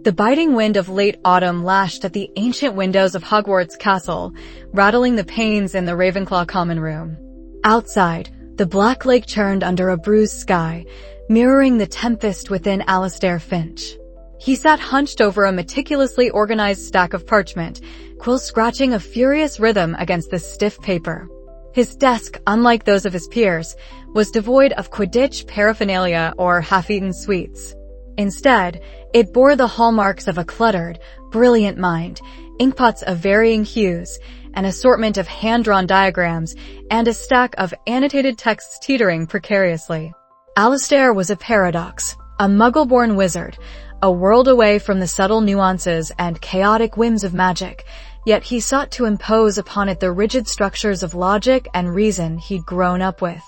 The biting wind of late autumn lashed at the ancient windows of Hogwarts Castle, rattling the panes in the Ravenclaw common room. Outside, the Black Lake churned under a bruised sky, mirroring the tempest within Alistair Finch. He sat hunched over a meticulously organized stack of parchment, quills scratching a furious rhythm against the stiff paper. His desk, unlike those of his peers, was devoid of Quidditch paraphernalia or half-eaten sweets. Instead, it bore the hallmarks of a cluttered, brilliant mind, inkpots of varying hues, an assortment of hand-drawn diagrams, and a stack of annotated texts teetering precariously. Alistair was a paradox, a Muggle-born wizard, a world away from the subtle nuances and chaotic whims of magic, yet he sought to impose upon it the rigid structures of logic and reason he'd grown up with.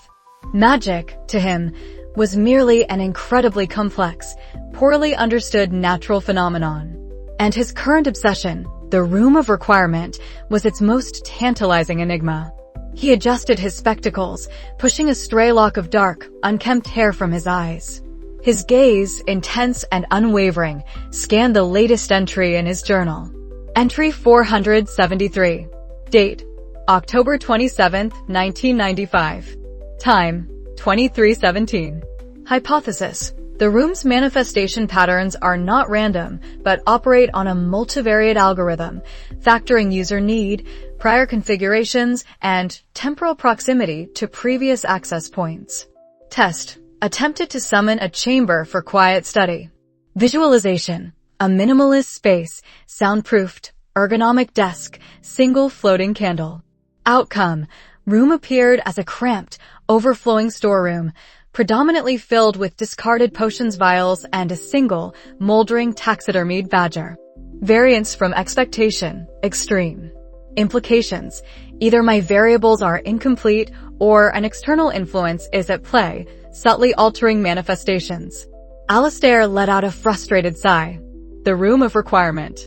Magic, to him, was merely an incredibly complex, poorly understood natural phenomenon. And his current obsession, the Room of Requirement, was its most tantalizing enigma. He adjusted his spectacles, pushing a stray lock of dark, unkempt hair from his eyes. His gaze, intense and unwavering, scanned the latest entry in his journal. Entry 473. Date: October 27, 1995. Time: 23:17. Hypothesis: the room's manifestation patterns are not random, but operate on a multivariate algorithm, factoring user need, prior configurations, and temporal proximity to previous access points. Test: attempted to summon a chamber for quiet study. Visualization: a minimalist space, soundproofed, ergonomic desk, single floating candle. Outcome: room appeared as a cramped, overflowing storeroom, predominantly filled with discarded potions vials and a single, moldering taxidermied badger. Variance from expectation: extreme. Implications: either my variables are incomplete or an external influence is at play, subtly altering manifestations. Alistair let out a frustrated sigh. The Room of Requirement.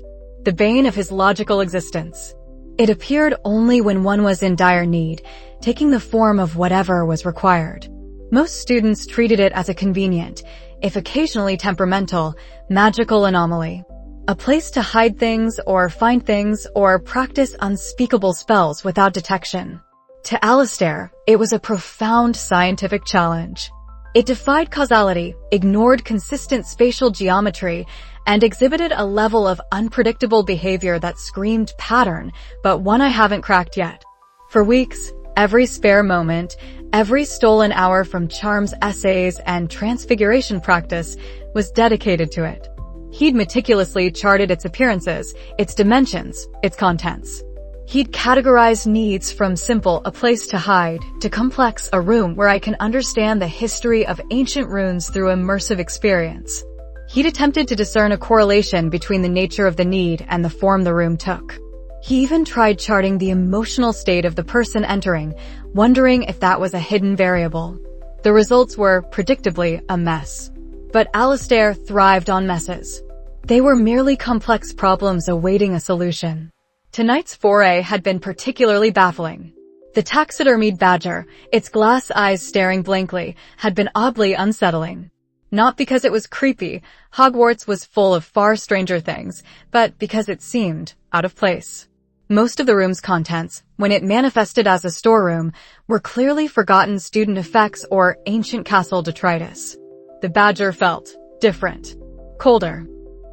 The bane of his logical existence. It appeared only when one was in dire need, taking the form of whatever was required. Most students treated it as a convenient, if occasionally temperamental, magical anomaly. A place to hide things or find things or practice unspeakable spells without detection. To Alistair, it was a profound scientific challenge. It defied causality, ignored consistent spatial geometry, and exhibited a level of unpredictable behavior that screamed pattern, but one I haven't cracked yet. For weeks, every spare moment, every stolen hour from charms essays and transfiguration practice was dedicated to it. He'd meticulously charted its appearances, its dimensions, its contents. He'd categorized needs from simple, a place to hide, to complex, a room where I can understand the history of ancient runes through immersive experience. He'd attempted to discern a correlation between the nature of the need and the form the room took. He even tried charting the emotional state of the person entering, wondering if that was a hidden variable. The results were, predictably, a mess. But Alistair thrived on messes. They were merely complex problems awaiting a solution. Tonight's foray had been particularly baffling. The taxidermied badger, its glass eyes staring blankly, had been oddly unsettling. Not because it was creepy, Hogwarts was full of far stranger things, but because it seemed out of place. Most of the room's contents, when it manifested as a storeroom, were clearly forgotten student effects or ancient castle detritus. The badger felt different, colder.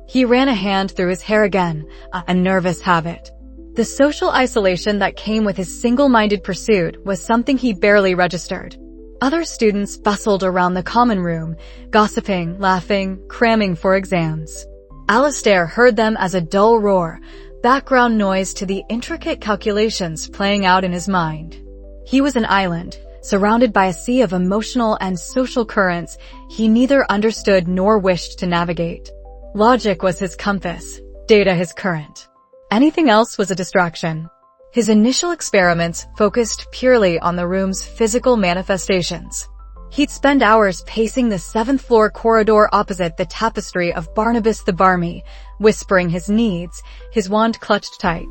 He ran a hand through his hair again, a nervous habit. The social isolation that came with his single-minded pursuit was something he barely registered. Other students bustled around the common room, gossiping, laughing, cramming for exams. Alistair heard them as a dull roar, background noise to the intricate calculations playing out in his mind. He was an island, surrounded by a sea of emotional and social currents he neither understood nor wished to navigate. Logic was his compass, data his current. Anything else was a distraction. His initial experiments focused purely on the room's physical manifestations. He'd spend hours pacing the 7th-floor corridor opposite the tapestry of Barnabas the Barmy, whispering his needs, his wand clutched tight.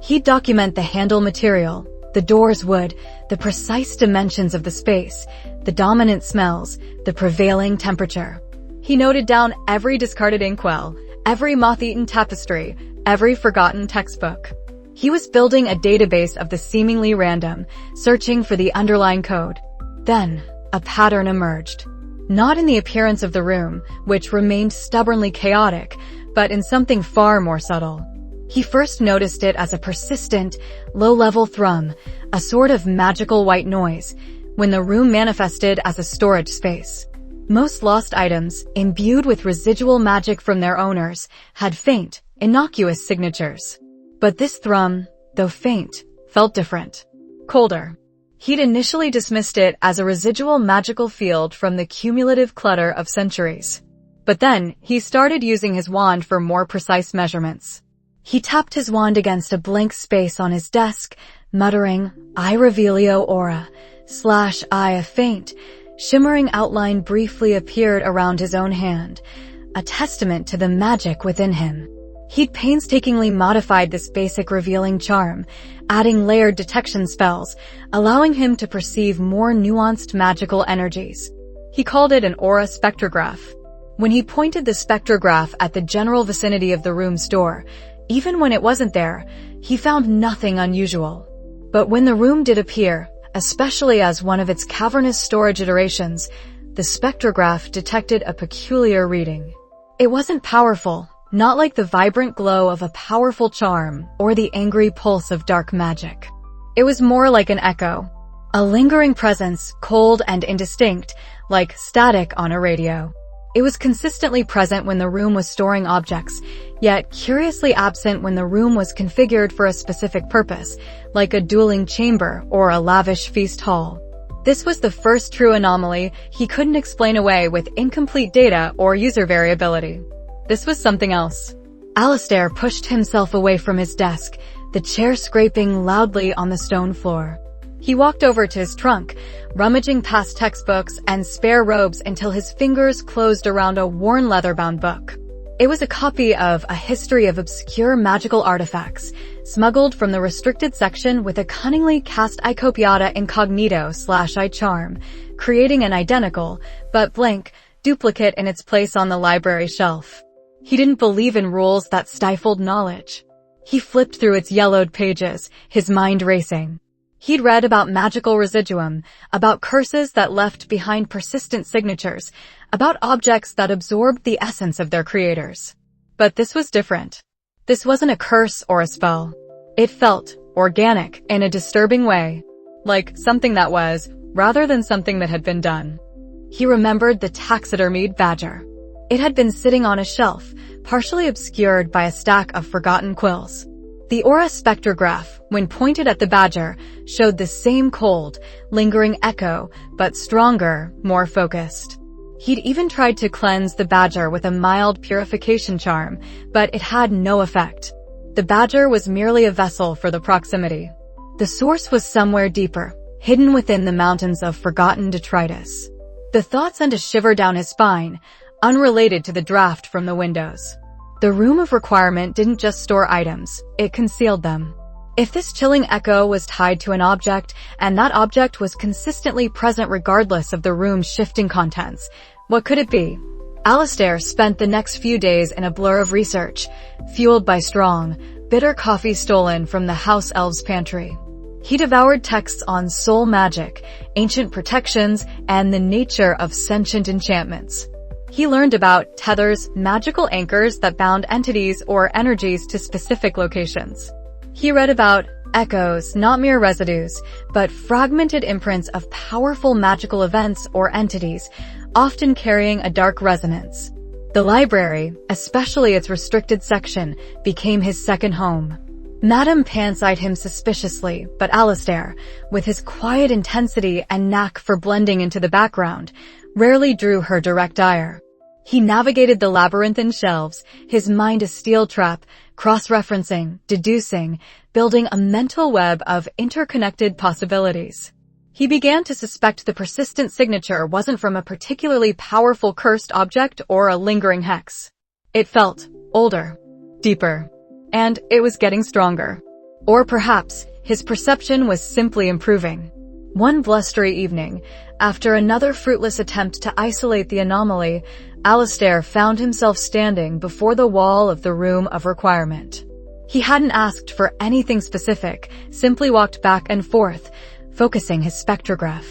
He'd document the handle material, the door's wood, the precise dimensions of the space, the dominant smells, the prevailing temperature. He noted down every discarded inkwell, every moth-eaten tapestry, every forgotten textbook. He was building a database of the seemingly random, searching for the underlying code. Then, a pattern emerged. Not in the appearance of the room, which remained stubbornly chaotic, but in something far more subtle. He first noticed it as a persistent, low-level thrum, a sort of magical white noise, when the room manifested as a storage space. Most lost items, imbued with residual magic from their owners, had faint, innocuous signatures. But this thrum, though faint, felt different. Colder. He'd initially dismissed it as a residual magical field from the cumulative clutter of centuries. But then, he started using his wand for more precise measurements. He tapped his wand against a blank space on his desk, muttering, "I revelio ora, /I a faint, shimmering outline briefly appeared around his own hand, a testament to the magic within him. He'd painstakingly modified this basic revealing charm, adding layered detection spells, allowing him to perceive more nuanced magical energies. He called it an aura spectrograph. When he pointed the spectrograph at the general vicinity of the room's door, even when it wasn't there, he found nothing unusual. But when the room did appear, especially as one of its cavernous storage iterations, the spectrograph detected a peculiar reading. It wasn't powerful, not like the vibrant glow of a powerful charm or the angry pulse of dark magic. It was more like an echo, a lingering presence, cold and indistinct, like static on a radio. It was consistently present when the room was storing objects, yet curiously absent when the room was configured for a specific purpose, like a dueling chamber or a lavish feast hall. This was the first true anomaly he couldn't explain away with incomplete data or user variability. This was something else. Alistair pushed himself away from his desk, the chair scraping loudly on the stone floor. He walked over to his trunk, rummaging past textbooks and spare robes until his fingers closed around a worn leather-bound book. It was a copy of A History of Obscure Magical Artifacts, smuggled from the restricted section with a cunningly cast icopiata incognito/I charm, creating an identical, but blank, duplicate in its place on the library shelf. He didn't believe in rules that stifled knowledge. He flipped through its yellowed pages, his mind racing. He'd read about magical residuum, about curses that left behind persistent signatures, about objects that absorbed the essence of their creators. But this was different. This wasn't a curse or a spell. It felt organic in a disturbing way, like something that was, rather than something that had been done. He remembered the taxidermied badger. It had been sitting on a shelf, partially obscured by a stack of forgotten quills. The aura spectrograph, when pointed at the badger, showed the same cold, lingering echo, but stronger, more focused. He'd even tried to cleanse the badger with a mild purification charm, but it had no effect. The badger was merely a vessel for the proximity. The source was somewhere deeper, hidden within the mountains of forgotten detritus. The thought sent a shiver down his spine, unrelated to the draft from the windows. The room of requirement didn't just store items, it concealed them. If this chilling echo was tied to an object, and that object was consistently present regardless of the room's shifting contents, what could it be? Alistair spent the next few days in a blur of research, fueled by strong, bitter coffee stolen from the house elves' pantry. He devoured texts on soul magic, ancient protections, and the nature of sentient enchantments. He learned about tethers, magical anchors that bound entities or energies to specific locations. He read about echoes, not mere residues, but fragmented imprints of powerful magical events or entities, often carrying a dark resonance. The library, especially its restricted section, became his second home. Madame Pants eyed him suspiciously, but Alistair, with his quiet intensity and knack for blending into the background, rarely drew her direct ire. He navigated the labyrinthine shelves, his mind a steel trap, cross-referencing, deducing, building a mental web of interconnected possibilities. He began to suspect the persistent signature wasn't from a particularly powerful cursed object or a lingering hex. It felt older, deeper, and it was getting stronger. Or perhaps, his perception was simply improving. One blustery evening, after another fruitless attempt to isolate the anomaly, Alistair found himself standing before the wall of the room of requirement. He hadn't asked for anything specific, simply walked back and forth, focusing his spectrograph.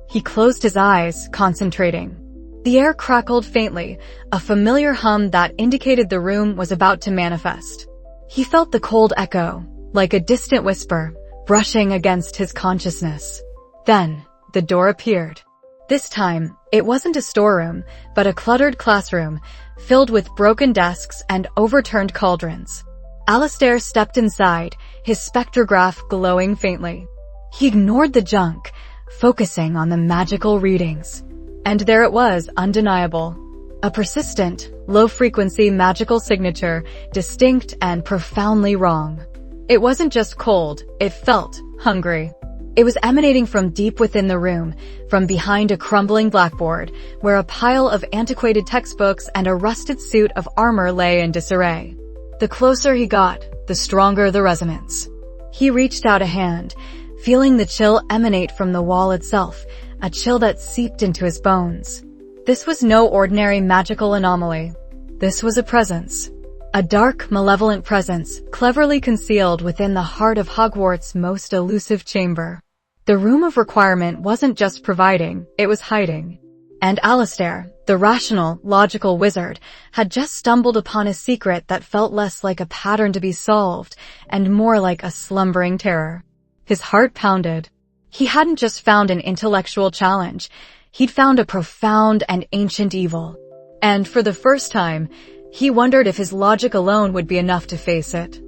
He closed his eyes, concentrating. The air crackled faintly, a familiar hum that indicated the room was about to manifest. He felt the cold echo, like a distant whisper, brushing against his consciousness. Then, the door appeared. This time, it wasn't a storeroom, but a cluttered classroom, filled with broken desks and overturned cauldrons. Alistair stepped inside, his spectrograph glowing faintly. He ignored the junk, focusing on the magical readings. And there it was, undeniable. A persistent, low-frequency magical signature, distinct and profoundly wrong. It wasn't just cold, it felt hungry. It was emanating from deep within the room, from behind a crumbling blackboard, where a pile of antiquated textbooks and a rusted suit of armor lay in disarray. The closer he got, the stronger the resonance. He reached out a hand, feeling the chill emanate from the wall itself, a chill that seeped into his bones. This was no ordinary magical anomaly. This was a presence. A dark, malevolent presence, cleverly concealed within the heart of Hogwarts' most elusive chamber. The room of requirement wasn't just providing, it was hiding. And Alistair, the rational, logical wizard, had just stumbled upon a secret that felt less like a pattern to be solved, and more like a slumbering terror. His heart pounded. He hadn't just found an intellectual challenge, he'd found a profound and ancient evil. And for the first time, he wondered if his logic alone would be enough to face it.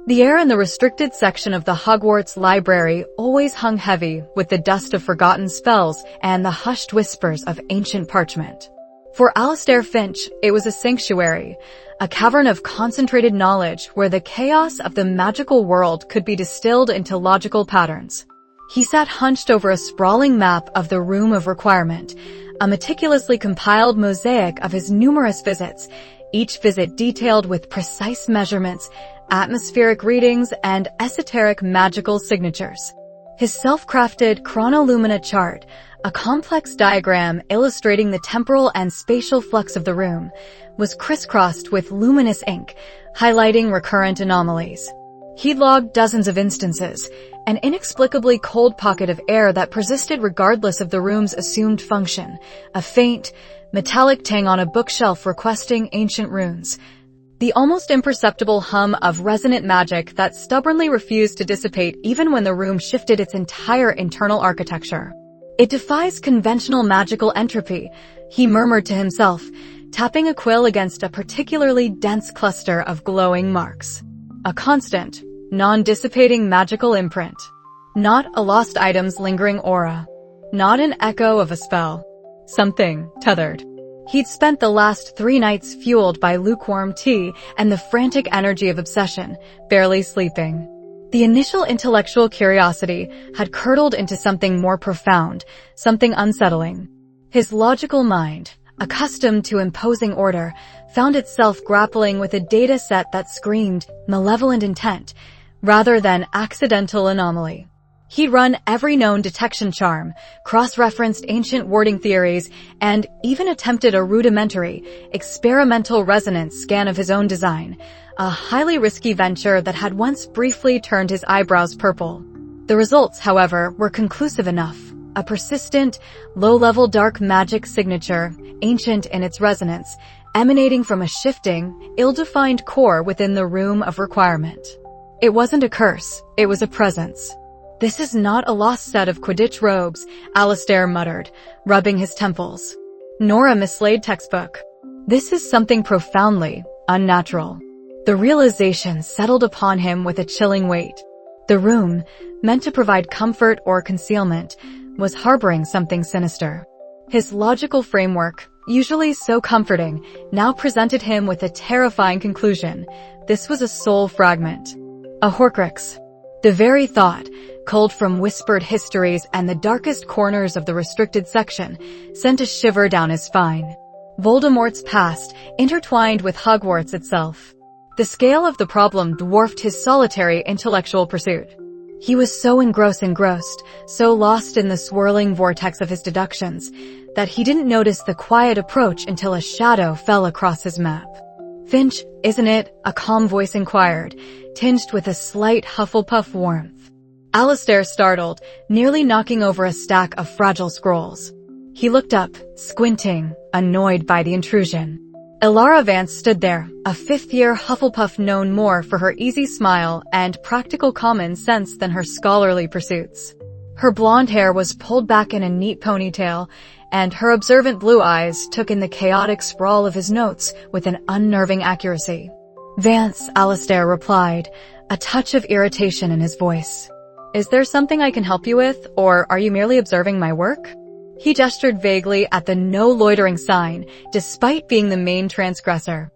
The air in the restricted section of the Hogwarts library always hung heavy with the dust of forgotten spells and the hushed whispers of ancient parchment. For Alistair Finch, it was a sanctuary, a cavern of concentrated knowledge where the chaos of the magical world could be distilled into logical patterns. He sat hunched over a sprawling map of the Room of Requirement, a meticulously compiled mosaic of his numerous visits, each visit detailed with precise measurements, atmospheric readings, and esoteric magical signatures. His self-crafted chronolumina chart, a complex diagram illustrating the temporal and spatial flux of the room, was crisscrossed with luminous ink, highlighting recurrent anomalies. He'd logged dozens of instances, an inexplicably cold pocket of air that persisted regardless of the room's assumed function, a faint, metallic tang on a bookshelf requesting ancient runes, the almost imperceptible hum of resonant magic that stubbornly refused to dissipate even when the room shifted its entire internal architecture. It defies conventional magical entropy, he murmured to himself, tapping a quill against a particularly dense cluster of glowing marks. A constant, non-dissipating magical imprint. Not a lost item's lingering aura. Not an echo of a spell. Something tethered. He'd spent the last 3 nights fueled by lukewarm tea and the frantic energy of obsession, barely sleeping. The initial intellectual curiosity had curdled into something more profound, something unsettling. His logical mind, accustomed to imposing order, found itself grappling with a data set that screamed malevolent intent, rather than accidental anomaly. He'd run every known detection charm, cross-referenced ancient warding theories, and even attempted a rudimentary, experimental resonance scan of his own design, a highly risky venture that had once briefly turned his eyebrows purple. The results, however, were conclusive enough. A persistent, low-level dark magic signature, ancient in its resonance, emanating from a shifting, ill-defined core within the Room of Requirement. It wasn't a curse, it was a presence. "This is not a lost set of Quidditch robes," Alistair muttered, rubbing his temples. "Nor a mislaid textbook. This is something profoundly unnatural." The realization settled upon him with a chilling weight. The room, meant to provide comfort or concealment, was harboring something sinister. His logical framework, usually so comforting, now presented him with a terrifying conclusion. This was a soul fragment. A Horcrux. The very thought, culled from whispered histories and the darkest corners of the restricted section, sent a shiver down his spine. Voldemort's past, intertwined with Hogwarts itself. The scale of the problem dwarfed his solitary intellectual pursuit. He was so engrossed, so lost in the swirling vortex of his deductions, that he didn't notice the quiet approach until a shadow fell across his map. "Finch, isn't it?" a calm voice inquired, tinged with a slight Hufflepuff warmth. Alistair startled, nearly knocking over a stack of fragile scrolls. He looked up, squinting, annoyed by the intrusion. Elara Vance stood there, a fifth-year Hufflepuff known more for her easy smile and practical common sense than her scholarly pursuits. Her blonde hair was pulled back in a neat ponytail, and her observant blue eyes took in the chaotic sprawl of his notes with an unnerving accuracy. "Vance," Alistair replied, a touch of irritation in his voice. "Is there something I can help you with, or are you merely observing my work?" He gestured vaguely at the no loitering sign, despite being the main transgressor.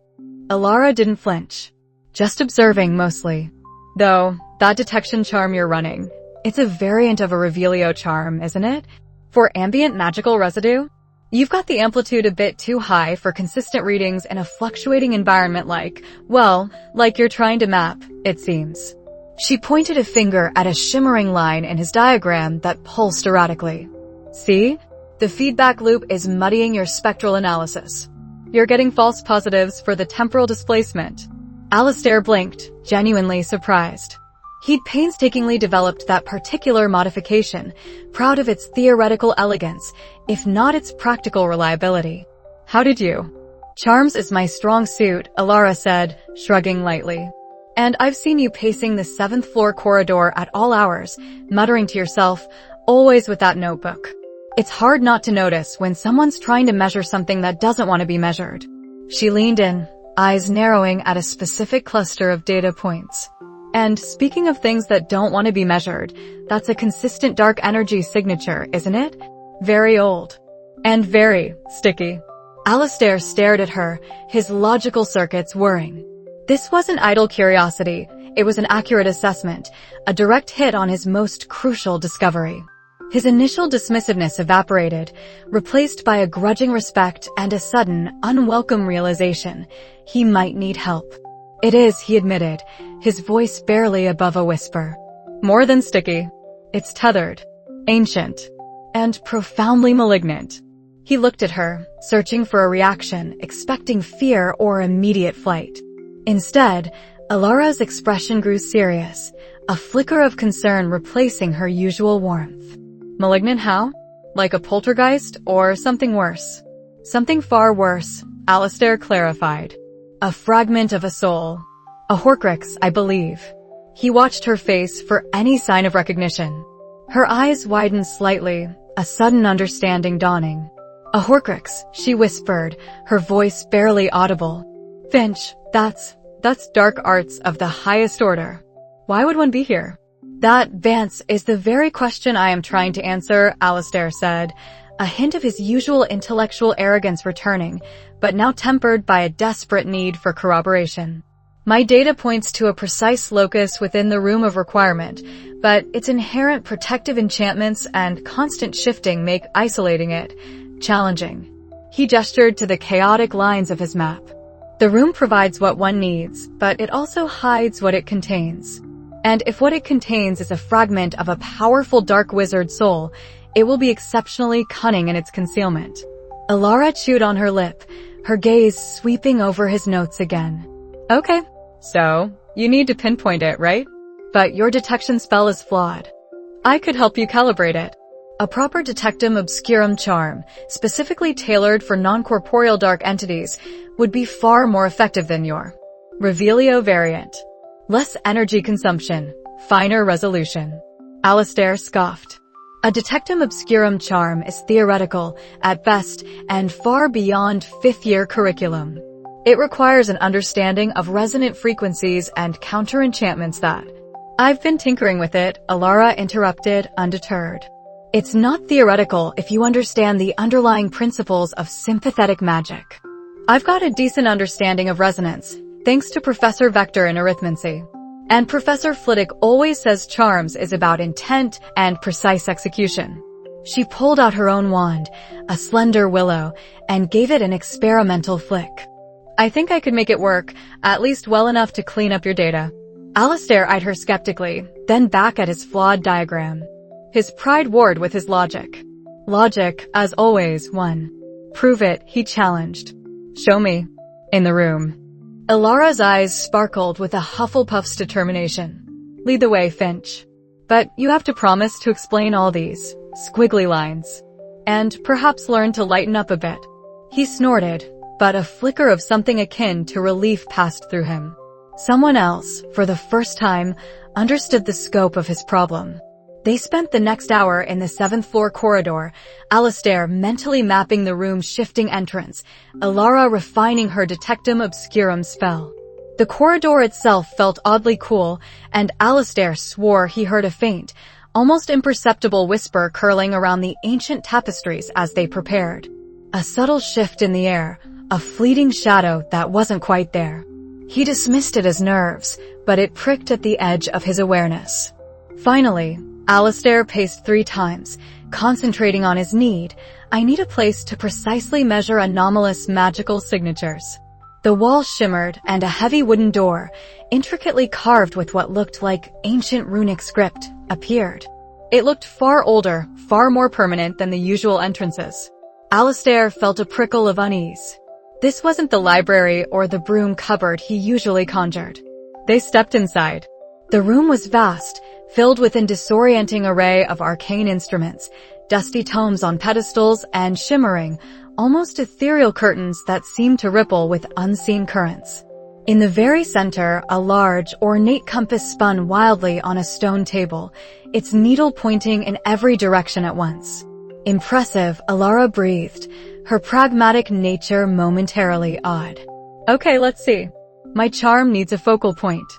Elara didn't flinch. "Just observing, mostly. Though, that detection charm you're running, it's a variant of a Revelio charm, isn't it? For ambient magical residue? You've got the amplitude a bit too high for consistent readings in a fluctuating environment like you're trying to map, it seems." She pointed a finger at a shimmering line in his diagram that pulsed erratically. "See? The feedback loop is muddying your spectral analysis. You're getting false positives for the temporal displacement." Alistair blinked, genuinely surprised. He'd painstakingly developed that particular modification, proud of its theoretical elegance, if not its practical reliability. "How did you?" "Charms is my strong suit," Elara said, shrugging lightly. "And I've seen you pacing the 7th floor corridor at all hours, muttering to yourself, always with that notebook. It's hard not to notice when someone's trying to measure something that doesn't want to be measured." She leaned in, eyes narrowing at a specific cluster of data points. "And speaking of things that don't want to be measured, that's a consistent dark energy signature, isn't it? Very old. And very sticky." Alistair stared at her, his logical circuits whirring. This wasn't idle curiosity, it was an accurate assessment, a direct hit on his most crucial discovery. His initial dismissiveness evaporated, replaced by a grudging respect and a sudden, unwelcome realization he might need help. "It is," he admitted, his voice barely above a whisper. "More than sticky. It's tethered, ancient, and profoundly malignant." He looked at her, searching for a reaction, expecting fear or immediate flight. Instead, Elara's expression grew serious, a flicker of concern replacing her usual warmth. "Malignant how? Like a poltergeist or something worse?" "Something far worse," Alistair clarified. "A fragment of a soul. A Horcrux, I believe." He watched her face for any sign of recognition. Her eyes widened slightly, a sudden understanding dawning. "A Horcrux," she whispered, her voice barely audible. "Finch, that's dark arts of the highest order. Why would one be here?" "That, Vance, is the very question I am trying to answer," Alistair said, a hint of his usual intellectual arrogance returning, but now tempered by a desperate need for corroboration. "My data points to a precise locus within the room of requirement, but its inherent protective enchantments and constant shifting make isolating it challenging." He gestured to the chaotic lines of his map. "The room provides what one needs, but it also hides what it contains. And if what it contains is a fragment of a powerful dark wizard soul, it will be exceptionally cunning in its concealment." Elara chewed on her lip, her gaze sweeping over his notes again. "Okay, so you need to pinpoint it, right? But your detection spell is flawed. I could help you calibrate it. A proper detectum obscurum charm, specifically tailored for non-corporeal dark entities, would be far more effective than your Revelio variant. Less energy consumption, finer resolution." Alistair scoffed. "A detectum obscurum charm is theoretical, at best, and far beyond fifth-year curriculum. It requires an understanding of resonant frequencies and counter-enchantments that—" "I've been tinkering with it," Elara interrupted, undeterred. "It's not theoretical if you understand the underlying principles of sympathetic magic. I've got a decent understanding of resonance, thanks to Professor Vector in arithmancy. And Professor Flitwick always says charms is about intent and precise execution." She pulled out her own wand, a slender willow, and gave it an experimental flick. "I think I could make it work, at least well enough to clean up your data. Alistair eyed her skeptically, then back at his flawed diagram. His pride warred with his logic. Logic, as always, won. "Prove it," he challenged. "Show me." In the room. Elara's eyes sparkled with a Hufflepuff's determination. "Lead the way, Finch. But you have to promise to explain all these squiggly lines. And perhaps learn to lighten up a bit." He snorted, but a flicker of something akin to relief passed through him. Someone else, for the first time, understood the scope of his problem. They spent the next hour in the 7th floor corridor, Alistair mentally mapping the room's shifting entrance, Elara refining her Deduction Obscurum spell. The corridor itself felt oddly cool, and Alistair swore he heard a faint, almost imperceptible whisper curling around the ancient tapestries as they prepared. A subtle shift in the air, a fleeting shadow that wasn't quite there. He dismissed it as nerves, but it pricked at the edge of his awareness. Finally, Alistair paced 3 times, concentrating on his need. "I need a place to precisely measure anomalous magical signatures." The walls shimmered, and a heavy wooden door, intricately carved with what looked like ancient runic script, appeared. It looked far older, far more permanent than the usual entrances. Alistair felt a prickle of unease. This wasn't the library or the broom cupboard he usually conjured. They stepped inside. The room was vast, filled with an disorienting array of arcane instruments, dusty tomes on pedestals, and shimmering, almost ethereal curtains that seemed to ripple with unseen currents. In the very center, a large, ornate compass spun wildly on a stone table, its needle pointing in every direction at once. Impressive, Elara breathed, her pragmatic nature momentarily awed. "Okay, let's see. My charm needs a focal point."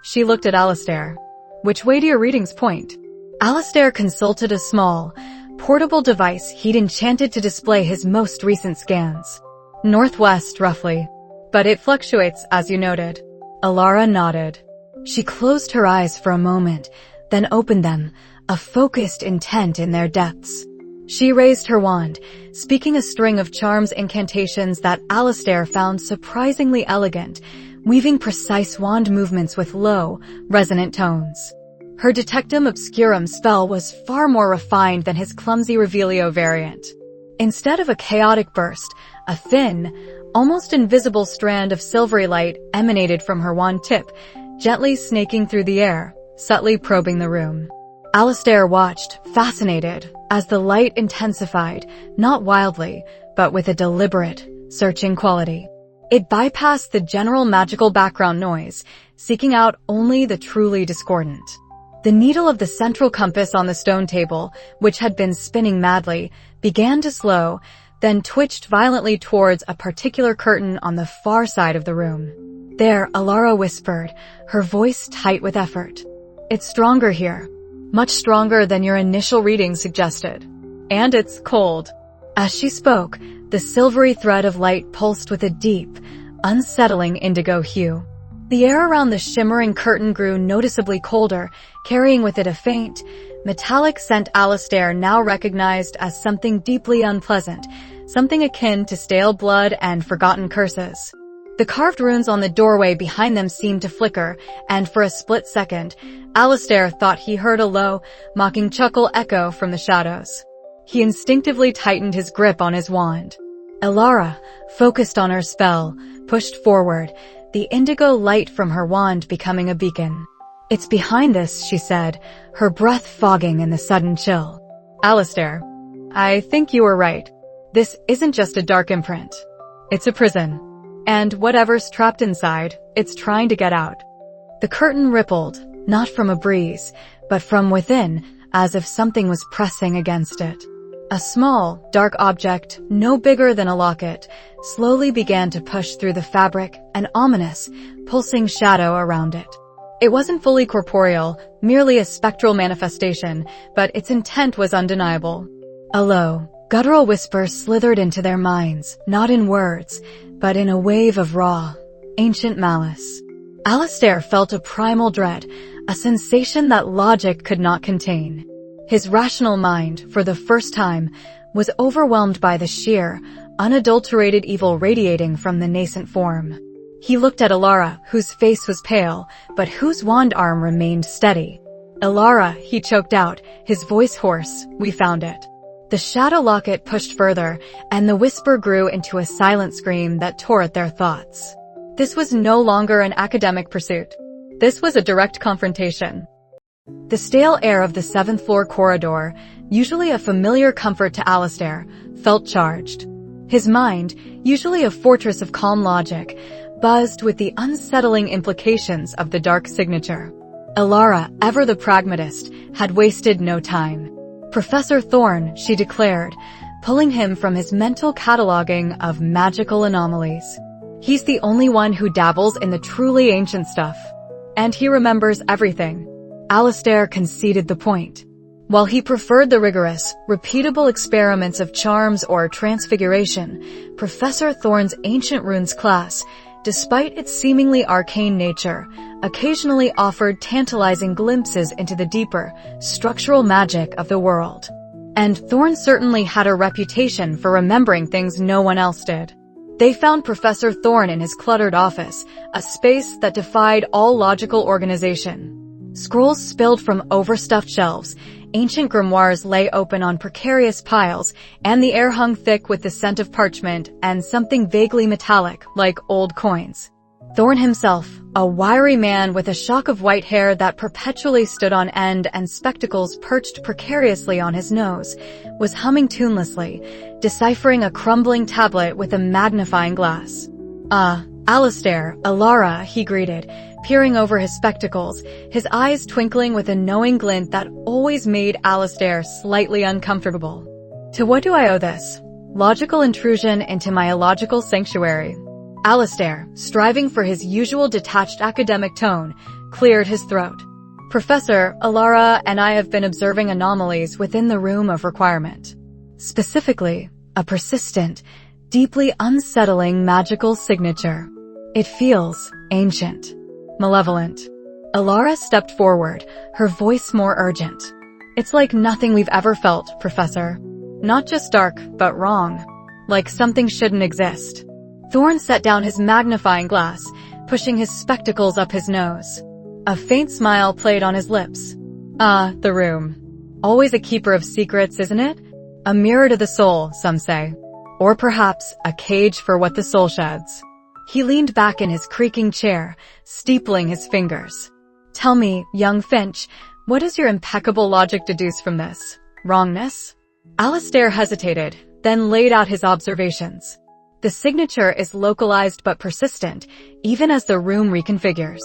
She looked at Alistair. "Which way do your readings point?" Alistair consulted a small, portable device he'd enchanted to display his most recent scans. "Northwest, roughly. But it fluctuates, as you noted." Elara nodded. She closed her eyes for a moment, then opened them, a focused intent in their depths. She raised her wand, speaking a string of charms incantations that Alistair found surprisingly elegant, weaving precise wand movements with low, resonant tones. Her Deduction Obscurum spell was far more refined than his clumsy Revelio variant. Instead of a chaotic burst, a thin, almost invisible strand of silvery light emanated from her wand tip, gently snaking through the air, subtly probing the room. Alistair watched, fascinated, as the light intensified, not wildly, but with a deliberate, searching quality. It bypassed the general magical background noise, seeking out only the truly discordant. The needle of the central compass on the stone table, which had been spinning madly, began to slow, then twitched violently towards a particular curtain on the far side of the room. "There," Elara whispered, her voice tight with effort. "It's stronger here. Much stronger than your initial reading suggested. And it's cold." As she spoke, the silvery thread of light pulsed with a deep, unsettling indigo hue. The air around the shimmering curtain grew noticeably colder, carrying with it a faint, metallic scent Alistair now recognized as something deeply unpleasant, something akin to stale blood and forgotten curses. The carved runes on the doorway behind them seemed to flicker, and for a split second, Alistair thought he heard a low, mocking chuckle echo from the shadows. He instinctively tightened his grip on his wand. Elara, focused on her spell, pushed forward, the indigo light from her wand becoming a beacon. "It's behind this," she said, her breath fogging in the sudden chill. "Alistair, I think you were right. This isn't just a dark imprint. It's a prison. And whatever's trapped inside, it's trying to get out." The curtain rippled, not from a breeze, but from within, as if something was pressing against it. A small, dark object, no bigger than a locket, slowly began to push through the fabric, an ominous, pulsing shadow around it. It wasn't fully corporeal, merely a spectral manifestation, but its intent was undeniable. A low, guttural whisper slithered into their minds, not in words, but in a wave of raw, ancient malice. Alistair felt a primal dread, a sensation that logic could not contain. His rational mind, for the first time, was overwhelmed by the sheer, unadulterated evil radiating from the nascent form. He looked at Elara, whose face was pale, but whose wand arm remained steady. "Elara," he choked out, his voice hoarse, "we found it." The shadow locket pushed further, and the whisper grew into a silent scream that tore at their thoughts. This was no longer an academic pursuit. This was a direct confrontation. The stale air of the 7th floor corridor, usually a familiar comfort to Alistair, felt charged. His mind, usually a fortress of calm logic, buzzed with the unsettling implications of the dark signature. Elara, ever the pragmatist, had wasted no time. "Professor Thorne," she declared, pulling him from his mental cataloging of magical anomalies. "He's the only one who dabbles in the truly ancient stuff. And he remembers everything." Alistair conceded the point. While he preferred the rigorous, repeatable experiments of charms or transfiguration, Professor Thorne's Ancient Runes class, despite its seemingly arcane nature, occasionally offered tantalizing glimpses into the deeper, structural magic of the world. And Thorne certainly had a reputation for remembering things no one else did. They found Professor Thorne in his cluttered office, a space that defied all logical organization. Scrolls spilled from overstuffed shelves, ancient grimoires lay open on precarious piles, and the air hung thick with the scent of parchment and something vaguely metallic, like old coins. Thorne himself, a wiry man with a shock of white hair that perpetually stood on end and spectacles perched precariously on his nose, was humming tunelessly, deciphering a crumbling tablet with a magnifying glass. Alistair, Elara," he greeted, peering over his spectacles, his eyes twinkling with a knowing glint that always made Alistair slightly uncomfortable. "To what do I owe this? Logical intrusion into my illogical sanctuary." Alistair, striving for his usual detached academic tone, cleared his throat. "Professor, Elara and I have been observing anomalies within the room of requirement. Specifically, a persistent, deeply unsettling magical signature. It feels ancient, malevolent." Elara stepped forward, her voice more urgent. "It's like nothing we've ever felt, Professor. Not just dark, but wrong. Like something shouldn't exist." Thorne set down his magnifying glass, pushing his spectacles up his nose. A faint smile played on his lips. The room. Always a keeper of secrets, isn't it? A mirror to the soul, some say. Or perhaps a cage for what the soul sheds." He leaned back in his creaking chair, steepling his fingers. "Tell me, young Finch, what does your impeccable logic deduce from this? Wrongness?" Alistair hesitated, then laid out his observations. "The signature is localized but persistent, even as the room reconfigures.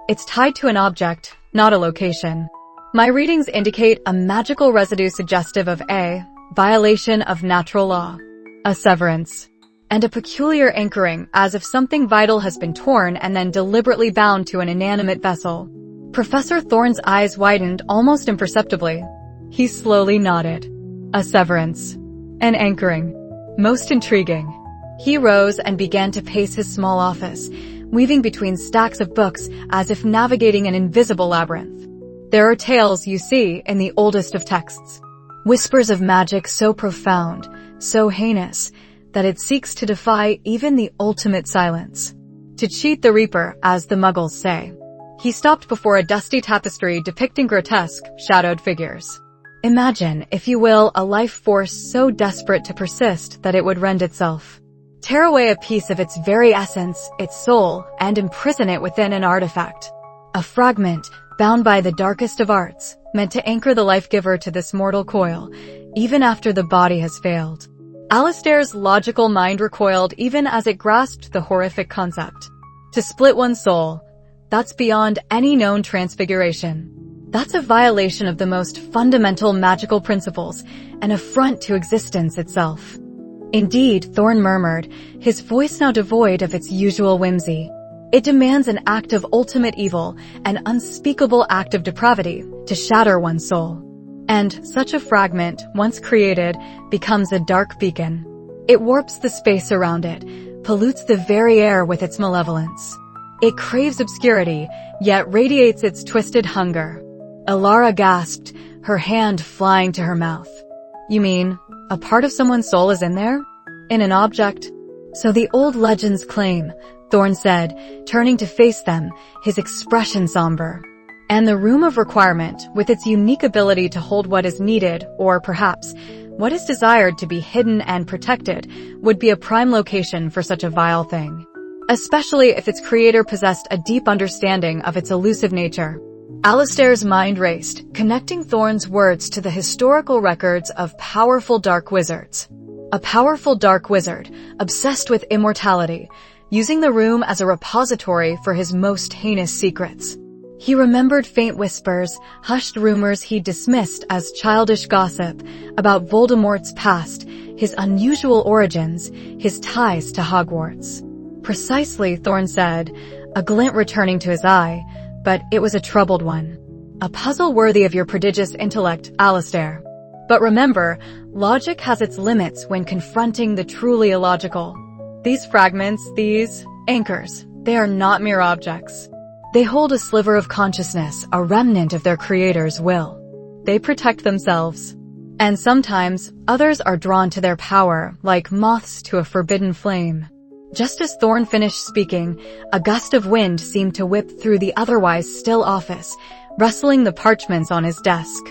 It's tied to an object, not a location. My readings indicate a magical residue suggestive of a violation of natural law, a severance, and a peculiar anchoring as if something vital has been torn and then deliberately bound to an inanimate vessel." Professor Thorne's eyes widened almost imperceptibly. He slowly nodded. "A severance. An anchoring. Most intriguing." He rose and began to pace his small office, weaving between stacks of books as if navigating an invisible labyrinth. "There are tales, you see, in the oldest of texts. Whispers of magic so profound, so heinous, that it seeks to defy even the ultimate silence. To cheat the Reaper, as the Muggles say." He stopped before a dusty tapestry depicting grotesque, shadowed figures. "Imagine, if you will, a life force so desperate to persist that it would rend itself. Tear away a piece of its very essence, its soul, and imprison it within an artifact. A fragment, bound by the darkest of arts, meant to anchor the life-giver to this mortal coil, even after the body has failed." Alistair's logical mind recoiled even as it grasped the horrific concept. To split one's soul, that's beyond any known transfiguration. That's a violation of the most fundamental magical principles, an affront to existence itself. "Indeed," Thorne murmured, his voice now devoid of its usual whimsy. "It demands an act of ultimate evil, an unspeakable act of depravity, to shatter one's soul. And such a fragment, once created, becomes a dark beacon. It warps the space around it, pollutes the very air with its malevolence. It craves obscurity, yet radiates its twisted hunger." Elara gasped, her hand flying to her mouth. "You mean, a part of someone's soul is in there? In an object? "So the old legends claim," Thorne said, turning to face them, his expression somber. "And the Room of Requirement, with its unique ability to hold what is needed, or perhaps what is desired to be hidden and protected, would be a prime location for such a vile thing. Especially if its creator possessed a deep understanding of its elusive nature." Alistair's mind raced, connecting Thorne's words to the historical records of powerful dark wizards. A powerful dark wizard, obsessed with immortality, using the room as a repository for his most heinous secrets. He remembered faint whispers, hushed rumors he dismissed as childish gossip about Voldemort's past, his unusual origins, his ties to Hogwarts. "Precisely," Thorne said, a glint returning to his eye, but it was a troubled one. "A puzzle worthy of your prodigious intellect, Alistair. But remember, logic has its limits when confronting the truly illogical. These fragments, these anchors, they are not mere objects. They hold a sliver of consciousness, a remnant of their creator's will. They protect themselves. And sometimes, others are drawn to their power, like moths to a forbidden flame." Just as Thorne finished speaking, a gust of wind seemed to whip through the otherwise still office, rustling the parchments on his desk.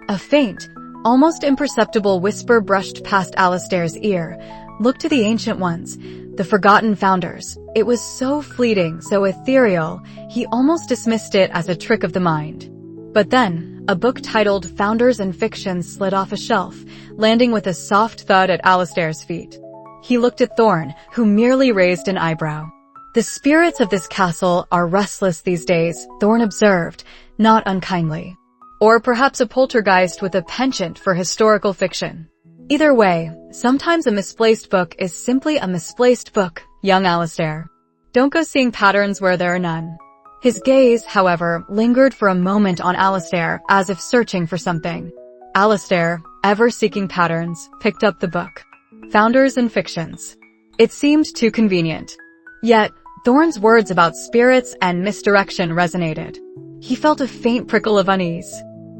A faint, almost imperceptible whisper brushed past Alistair's ear. "Look to the Ancient Ones, the forgotten founders." It was so fleeting, so ethereal, he almost dismissed it as a trick of the mind. But then, a book titled Founders and Fictions slid off a shelf, landing with a soft thud at Alistair's feet. He looked at Thorne, who merely raised an eyebrow. "The spirits of this castle are restless these days," Thorne observed, not unkindly. "Or perhaps a poltergeist with a penchant for historical fiction. Either way, sometimes a misplaced book is simply a misplaced book, young Alistair. Don't go seeing patterns where there are none." His gaze, however, lingered for a moment on Alistair, as if searching for something. Alistair, ever seeking patterns, picked up the book. Founders and Fictions. It seemed too convenient. Yet, Thorne's words about spirits and misdirection resonated. He felt a faint prickle of unease.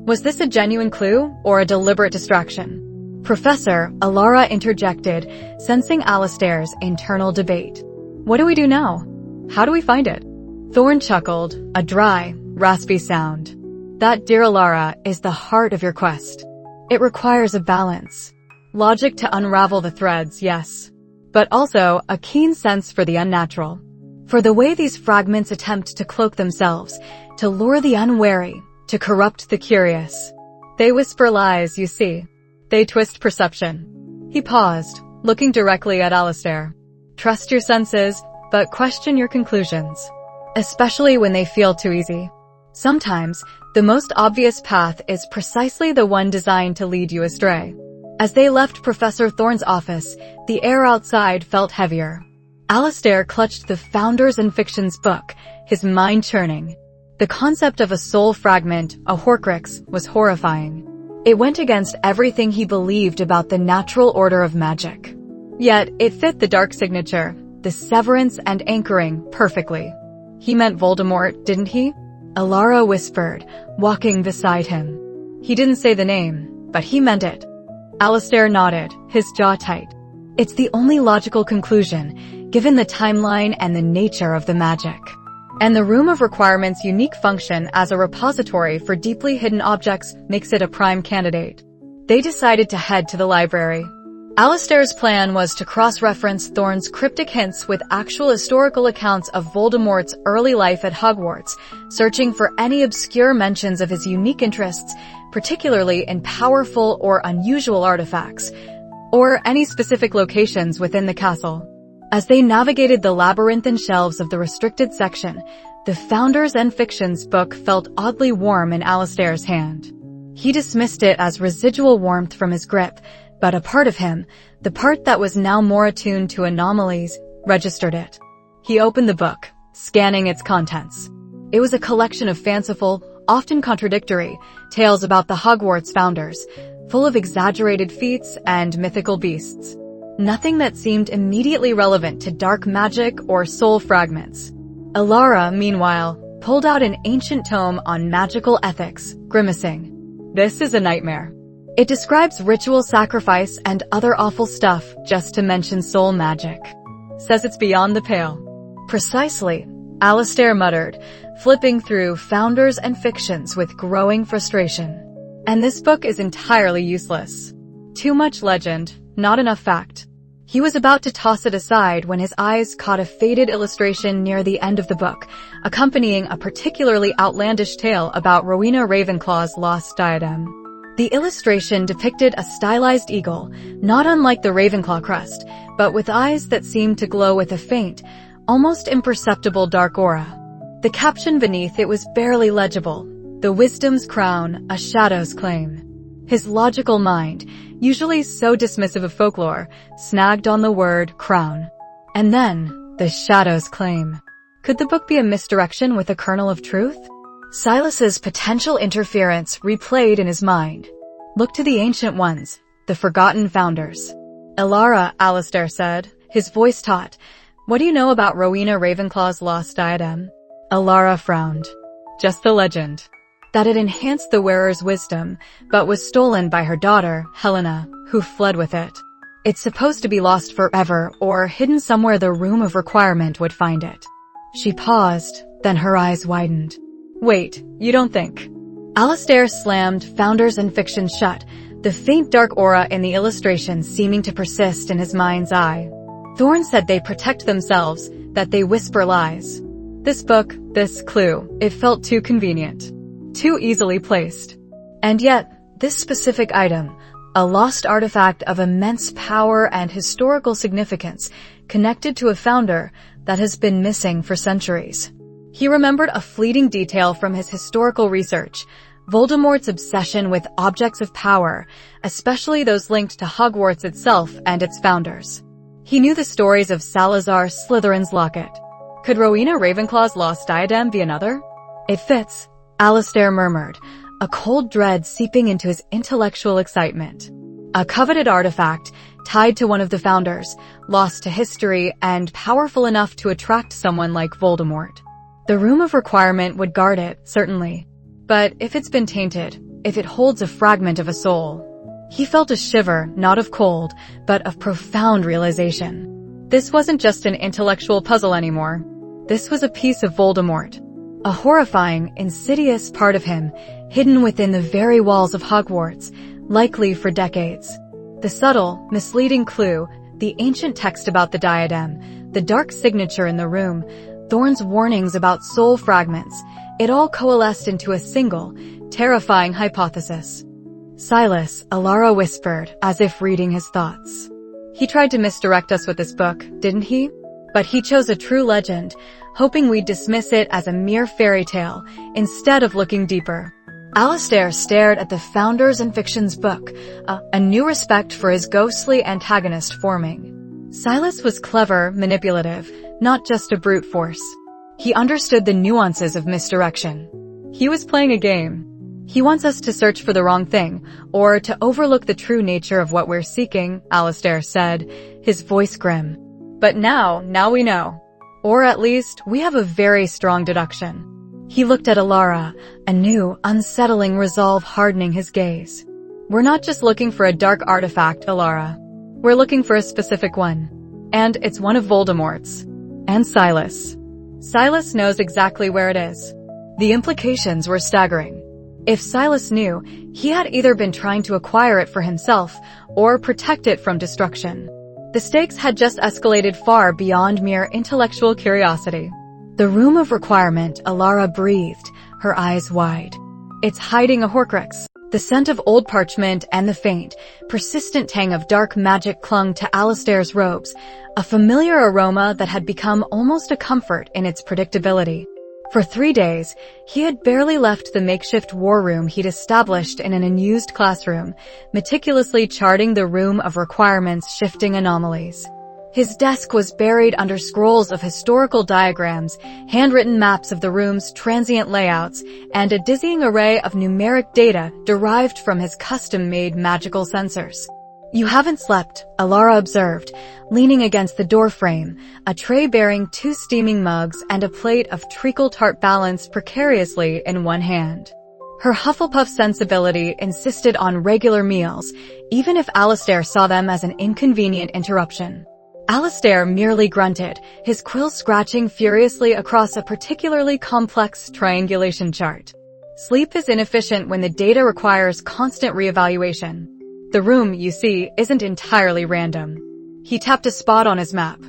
Was this a genuine clue, or a deliberate distraction? Professor Elara interjected, sensing Alistair's internal debate. "What do we do now? How do we find it?" Thorne chuckled, a dry, raspy sound. "That, dear Elara, is the heart of your quest. It requires a balance. Logic to unravel the threads, yes. But also a keen sense for the unnatural. For the way these fragments attempt to cloak themselves, to lure the unwary, to corrupt the curious. They whisper lies, you see. They twist perception." He paused, looking directly at Alistair. "Trust your senses, but question your conclusions. Especially when they feel too easy. Sometimes, the most obvious path is precisely the one designed to lead you astray." As they left Professor Thorne's office, the air outside felt heavier. Alistair clutched the Founders and Fictions book, his mind churning. The concept of a soul fragment, a Horcrux, was horrifying. It went against everything he believed about the natural order of magic. Yet, it fit the dark signature, the severance and anchoring, perfectly. "He meant Voldemort, didn't he?" Elara whispered, walking beside him. "He didn't say the name, but he meant it." Alistair nodded, his jaw tight. It's the only logical conclusion, given the timeline and the nature of the magic. And the Room of Requirement's unique function as a repository for deeply hidden objects makes it a prime candidate. They decided to head to the library. Alistair's plan was to cross-reference Thorne's cryptic hints with actual historical accounts of Voldemort's early life at Hogwarts, searching for any obscure mentions of his unique interests, particularly in powerful or unusual artifacts, or any specific locations within the castle. As they navigated the labyrinthine shelves of the restricted section, the Founders and Fictions book felt oddly warm in Alistair's hand. He dismissed it as residual warmth from his grip, but a part of him, the part that was now more attuned to anomalies, registered it. He opened the book, scanning its contents. It was a collection of fanciful, often contradictory, tales about the Hogwarts founders, full of exaggerated feats and mythical beasts. Nothing that seemed immediately relevant to dark magic or soul fragments. Elara, meanwhile, pulled out an ancient tome on magical ethics, grimacing. "This is a nightmare. It describes ritual sacrifice and other awful stuff, just to mention soul magic. says it's beyond the pale. Precisely, Alistair muttered, flipping through Founders and Fictions with growing frustration. And this book is entirely useless. Too much legend, not enough fact. He was about to toss it aside when his eyes caught a faded illustration near the end of the book, accompanying a particularly outlandish tale about Rowena Ravenclaw's lost diadem. The illustration depicted a stylized eagle, not unlike the Ravenclaw crest, but with eyes that seemed to glow with a faint, almost imperceptible dark aura. The caption beneath it was barely legible: "The wisdom's crown, a shadow's claim." His logical mind, usually so dismissive of folklore, snagged on the word crown. And then, the shadow's claim. Could the book be a misdirection with a kernel of truth? Silas's potential interference replayed in his mind. Look to the ancient ones, the forgotten founders. Elara, Alistair said, his voice taut. What do you know about Rowena Ravenclaw's lost diadem? Elara frowned. Just the legend. That it enhanced the wearer's wisdom, but was stolen by her daughter, Helena, who fled with it. It's supposed to be lost forever or hidden somewhere the Room of Requirement would find it. She paused, then her eyes widened. Wait, you don't think? Alistair slammed Founders and Fiction shut, the faint dark aura in the illustration seeming to persist in his mind's eye. Thorne said they protect themselves, that they whisper lies. This book, this clue, it felt too convenient. Too easily placed. And yet, this specific item, a lost artifact of immense power and historical significance, connected to a founder that has been missing for centuries. He remembered a fleeting detail from his historical research: Voldemort's obsession with objects of power, especially those linked to Hogwarts itself and its founders. He knew the stories of Salazar Slytherin's locket. Could Rowena Ravenclaw's lost diadem be another? It fits, Alistair murmured, a cold dread seeping into his intellectual excitement. A coveted artifact, tied to one of the founders, lost to history and powerful enough to attract someone like Voldemort. The Room of Requirement would guard it, certainly. But if it's been tainted, if it holds a fragment of a soul... He felt a shiver, not of cold, but of profound realization. This wasn't just an intellectual puzzle anymore. This was a piece of Voldemort. A horrifying, insidious part of him, hidden within the very walls of Hogwarts, likely for decades. The subtle, misleading clue, the ancient text about the diadem, the dark signature in the room, Thorne's warnings about soul fragments, it all coalesced into a single, terrifying hypothesis. Silas, Elara whispered, as if reading his thoughts. He tried to misdirect us with this book, didn't he? But he chose a true legend, hoping we'd dismiss it as a mere fairy tale, instead of looking deeper. Alistair stared at the Founders and Fictions book, a new respect for his ghostly antagonist forming. Silas was clever, manipulative, not just a brute force. He understood the nuances of misdirection. He was playing a game. He wants us to search for the wrong thing, or to overlook the true nature of what we're seeking, Alistair said, his voice grim. But now we know. Or at least, we have a very strong deduction. He looked at Elara, a new, unsettling resolve hardening his gaze. We're not just looking for a dark artifact, Elara. We're looking for a specific one. And it's one of Voldemort's. And Silas. Silas knows exactly where it is. The implications were staggering. If Silas knew, he had either been trying to acquire it for himself or protect it from destruction. The stakes had just escalated far beyond mere intellectual curiosity. The Room of Requirement, Elara breathed, her eyes wide. It's hiding a Horcrux. The scent of old parchment and the faint, persistent tang of dark magic clung to Alistair's robes, a familiar aroma that had become almost a comfort in its predictability. For 3 days, he had barely left the makeshift war room he'd established in an unused classroom, meticulously charting the Room of Requirement's shifting anomalies. His desk was buried under scrolls of historical diagrams, handwritten maps of the room's transient layouts, and a dizzying array of numeric data derived from his custom-made magical sensors. You haven't slept, Elara observed, leaning against the doorframe, a tray bearing 2 steaming mugs and a plate of treacle tart balanced precariously in one hand. Her Hufflepuff sensibility insisted on regular meals, even if Alistair saw them as an inconvenient interruption. Alistair merely grunted, his quill scratching furiously across a particularly complex triangulation chart. Sleep is inefficient when the data requires constant reevaluation. The room, you see, isn't entirely random. He tapped a spot on his map.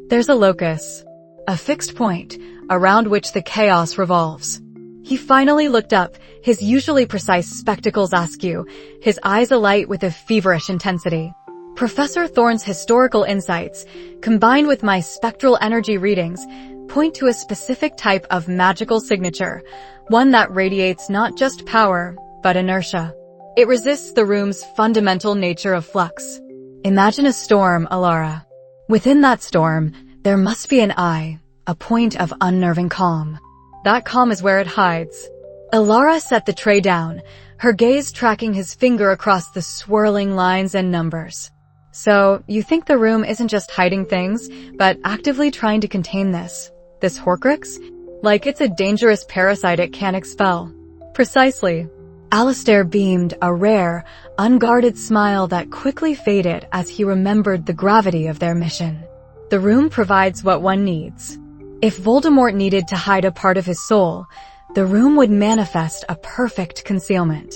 There's a locus, a fixed point, around which the chaos revolves. He finally looked up, his usually precise spectacles askew, his eyes alight with a feverish intensity. Professor Thorne's historical insights, combined with my spectral energy readings, point to a specific type of magical signature, one that radiates not just power, but inertia. It resists the room's fundamental nature of flux. Imagine a storm, Elara. Within that storm, there must be an eye, a point of unnerving calm. That calm is where it hides. Elara set the tray down, her gaze tracking his finger across the swirling lines and numbers. So, you think the room isn't just hiding things, but actively trying to contain this Horcrux? Like it's a dangerous parasite it can't expel. Precisely. Alistair beamed, a rare, unguarded smile that quickly faded as he remembered the gravity of their mission. The room provides what one needs. If Voldemort needed to hide a part of his soul, the room would manifest a perfect concealment.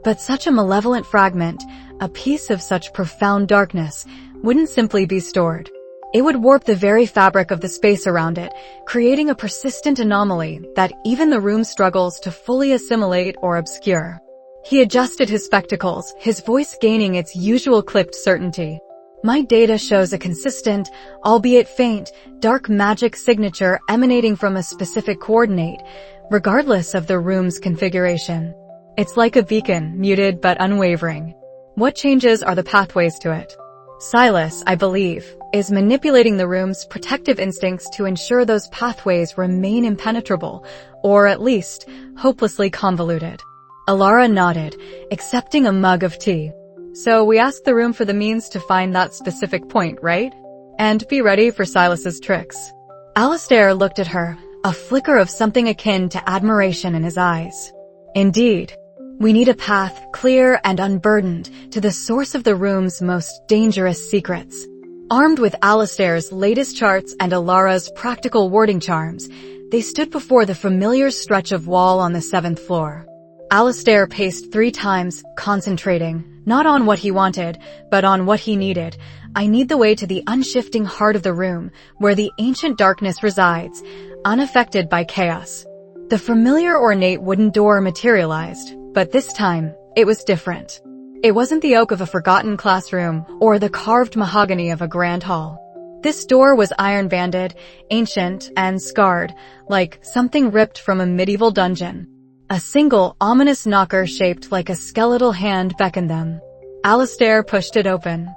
But such a malevolent fragment, a piece of such profound darkness, wouldn't simply be stored. It would warp the very fabric of the space around it, creating a persistent anomaly that even the room struggles to fully assimilate or obscure. He adjusted his spectacles, his voice gaining its usual clipped certainty. My data shows a consistent, albeit faint, dark magic signature emanating from a specific coordinate, regardless of the room's configuration. It's like a beacon, muted but unwavering. What changes are the pathways to it? Silas, I believe, is manipulating the room's protective instincts to ensure those pathways remain impenetrable, or at least, hopelessly convoluted. Elara nodded, accepting a mug of tea. So we asked the room for the means to find that specific point, right? And be ready for Silas's tricks. Alistair looked at her, a flicker of something akin to admiration in his eyes. Indeed. We need a path, clear and unburdened, to the source of the room's most dangerous secrets. Armed with Alistair's latest charts and Elara's practical warding charms, they stood before the familiar stretch of wall on the 7th floor. Alistair paced 3 times, concentrating, not on what he wanted, but on what he needed. I need the way to the unshifting heart of the room, where the ancient darkness resides, unaffected by chaos. The familiar ornate wooden door materialized, but this time, it was different. It wasn't the oak of a forgotten classroom or the carved mahogany of a grand hall. This door was iron-banded, ancient, and scarred, like something ripped from a medieval dungeon. A single, ominous knocker shaped like a skeletal hand beckoned them. Alistair pushed it open.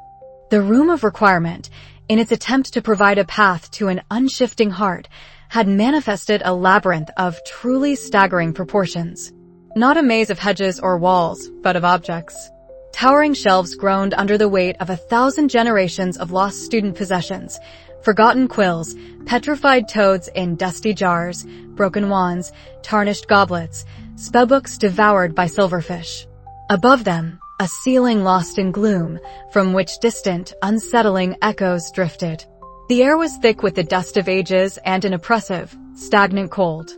The Room of Requirement, in its attempt to provide a path to an unshifting heart, had manifested a labyrinth of truly staggering proportions. Not a maze of hedges or walls, but of objects. Towering shelves groaned under the weight of 1,000 generations of lost student possessions, forgotten quills, petrified toads in dusty jars, broken wands, tarnished goblets, spellbooks devoured by silverfish. Above them, a ceiling lost in gloom, from which distant, unsettling echoes drifted. The air was thick with the dust of ages and an oppressive, stagnant cold.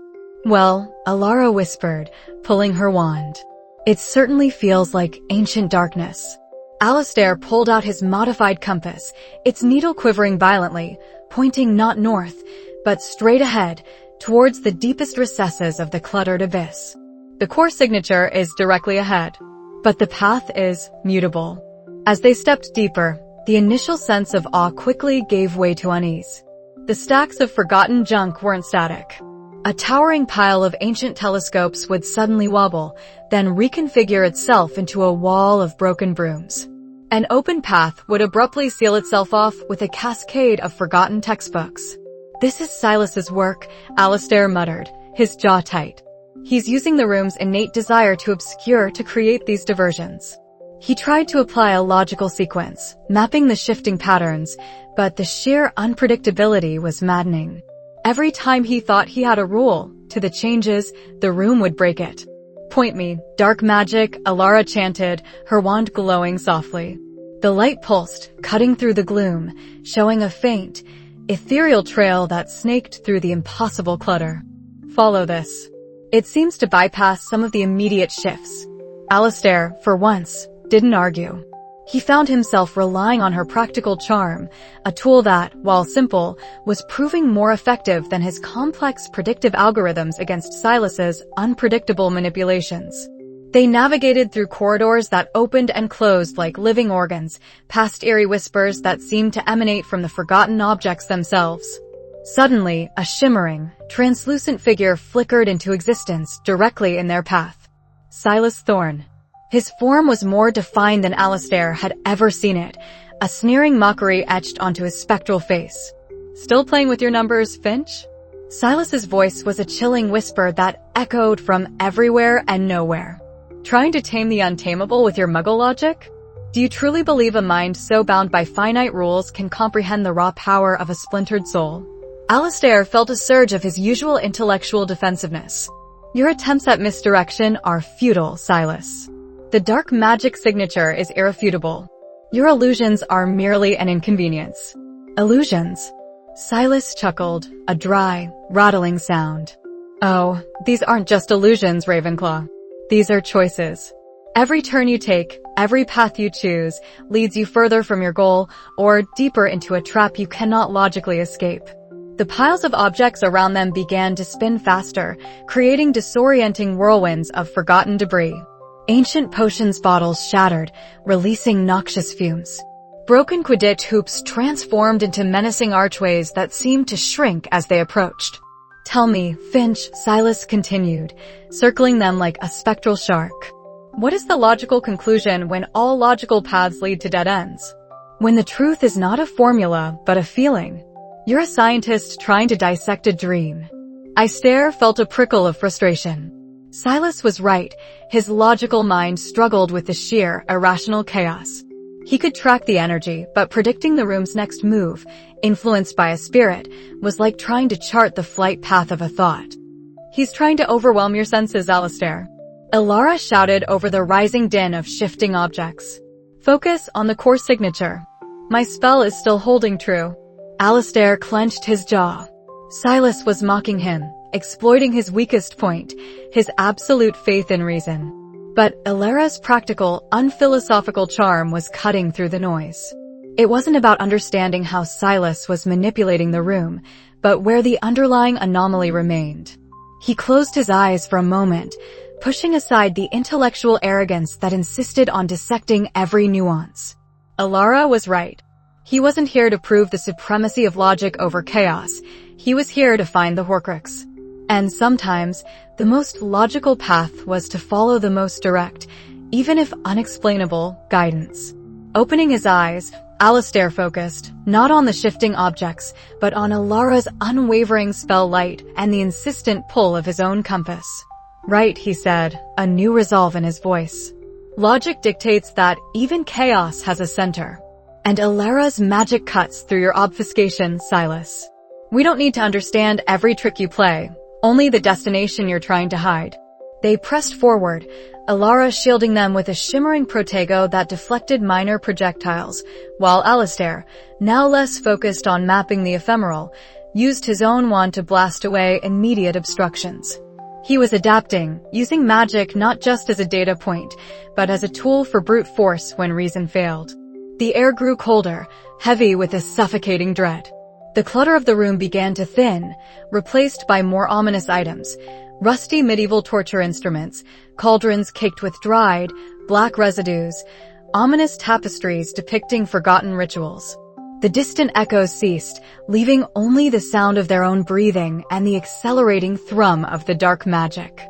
Well, Elara whispered, pulling her wand. It certainly feels like ancient darkness. Alistair pulled out his modified compass, its needle quivering violently, pointing not north, but straight ahead, towards the deepest recesses of the cluttered abyss. The core signature is directly ahead, but the path is mutable. As they stepped deeper, the initial sense of awe quickly gave way to unease. The stacks of forgotten junk weren't static. A towering pile of ancient telescopes would suddenly wobble, then reconfigure itself into a wall of broken brooms. An open path would abruptly seal itself off with a cascade of forgotten textbooks. This is Silas's work, Alistair muttered, his jaw tight. He's using the room's innate desire to obscure to create these diversions. He tried to apply a logical sequence, mapping the shifting patterns, but the sheer unpredictability was maddening. Every time he thought he had a rule to the changes, the room would break it. Point me, dark magic, Elara chanted, her wand glowing softly. The light pulsed, cutting through the gloom, showing a faint, ethereal trail that snaked through the impossible clutter. Follow this. It seems to bypass some of the immediate shifts. Alistair, for once, didn't argue. He found himself relying on her practical charm, a tool that, while simple, was proving more effective than his complex predictive algorithms against Silas's unpredictable manipulations. They navigated through corridors that opened and closed like living organs, past eerie whispers that seemed to emanate from the forgotten objects themselves. Suddenly, a shimmering, translucent figure flickered into existence directly in their path. Silas Thorne. His form was more defined than Alistair had ever seen it, a sneering mockery etched onto his spectral face. "Still playing with your numbers, Finch?" Silas's voice was a chilling whisper that echoed from everywhere and nowhere. "Trying to tame the untamable with your muggle logic? Do you truly believe a mind so bound by finite rules can comprehend the raw power of a splintered soul?" Alistair felt a surge of his usual intellectual defensiveness. "Your attempts at misdirection are futile, Silas. The dark magic signature is irrefutable. Your illusions are merely an inconvenience." "Illusions?" Silas chuckled, a dry, rattling sound. "Oh, these aren't just illusions, Ravenclaw. These are choices. Every turn you take, every path you choose, leads you further from your goal or deeper into a trap you cannot logically escape." The piles of objects around them began to spin faster, creating disorienting whirlwinds of forgotten debris. Ancient potions bottles shattered, releasing noxious fumes. Broken Quidditch hoops transformed into menacing archways that seemed to shrink as they approached. "Tell me, Finch," Silas continued, circling them like a spectral shark. "What is the logical conclusion when all logical paths lead to dead ends? When the truth is not a formula, but a feeling? You're a scientist trying to dissect a dream." Alistair felt a prickle of frustration. Silas was right. His logical mind struggled with the sheer, irrational chaos. He could track the energy, but predicting the room's next move, influenced by a spirit, was like trying to chart the flight path of a thought. "He's trying to overwhelm your senses, Alistair," Elara shouted over the rising din of shifting objects. "Focus on the core signature. My spell is still holding true." Alistair clenched his jaw. Silas was mocking him, exploiting his weakest point, his absolute faith in reason. But Elara's practical, unphilosophical charm was cutting through the noise. It wasn't about understanding how Silas was manipulating the room, but where the underlying anomaly remained. He closed his eyes for a moment, pushing aside the intellectual arrogance that insisted on dissecting every nuance. Elara was right. He wasn't here to prove the supremacy of logic over chaos. He was here to find the Horcrux. And sometimes, the most logical path was to follow the most direct, even if unexplainable, guidance. Opening his eyes, Alistair focused, not on the shifting objects, but on Elara's unwavering spell light and the insistent pull of his own compass. "Right," he said, a new resolve in his voice. "Logic dictates that even chaos has a center. And Elara's magic cuts through your obfuscation, Silas. We don't need to understand every trick you play, only the destination you're trying to hide." They pressed forward, Elara shielding them with a shimmering protego that deflected minor projectiles, while Alistair, now less focused on mapping the ephemeral, used his own wand to blast away immediate obstructions. He was adapting, using magic not just as a data point, but as a tool for brute force when reason failed. The air grew colder, heavy with a suffocating dread. The clutter of the room began to thin, replaced by more ominous items. Rusty medieval torture instruments, cauldrons caked with dried, black residues, ominous tapestries depicting forgotten rituals. The distant echoes ceased, leaving only the sound of their own breathing and the accelerating thrum of the dark magic.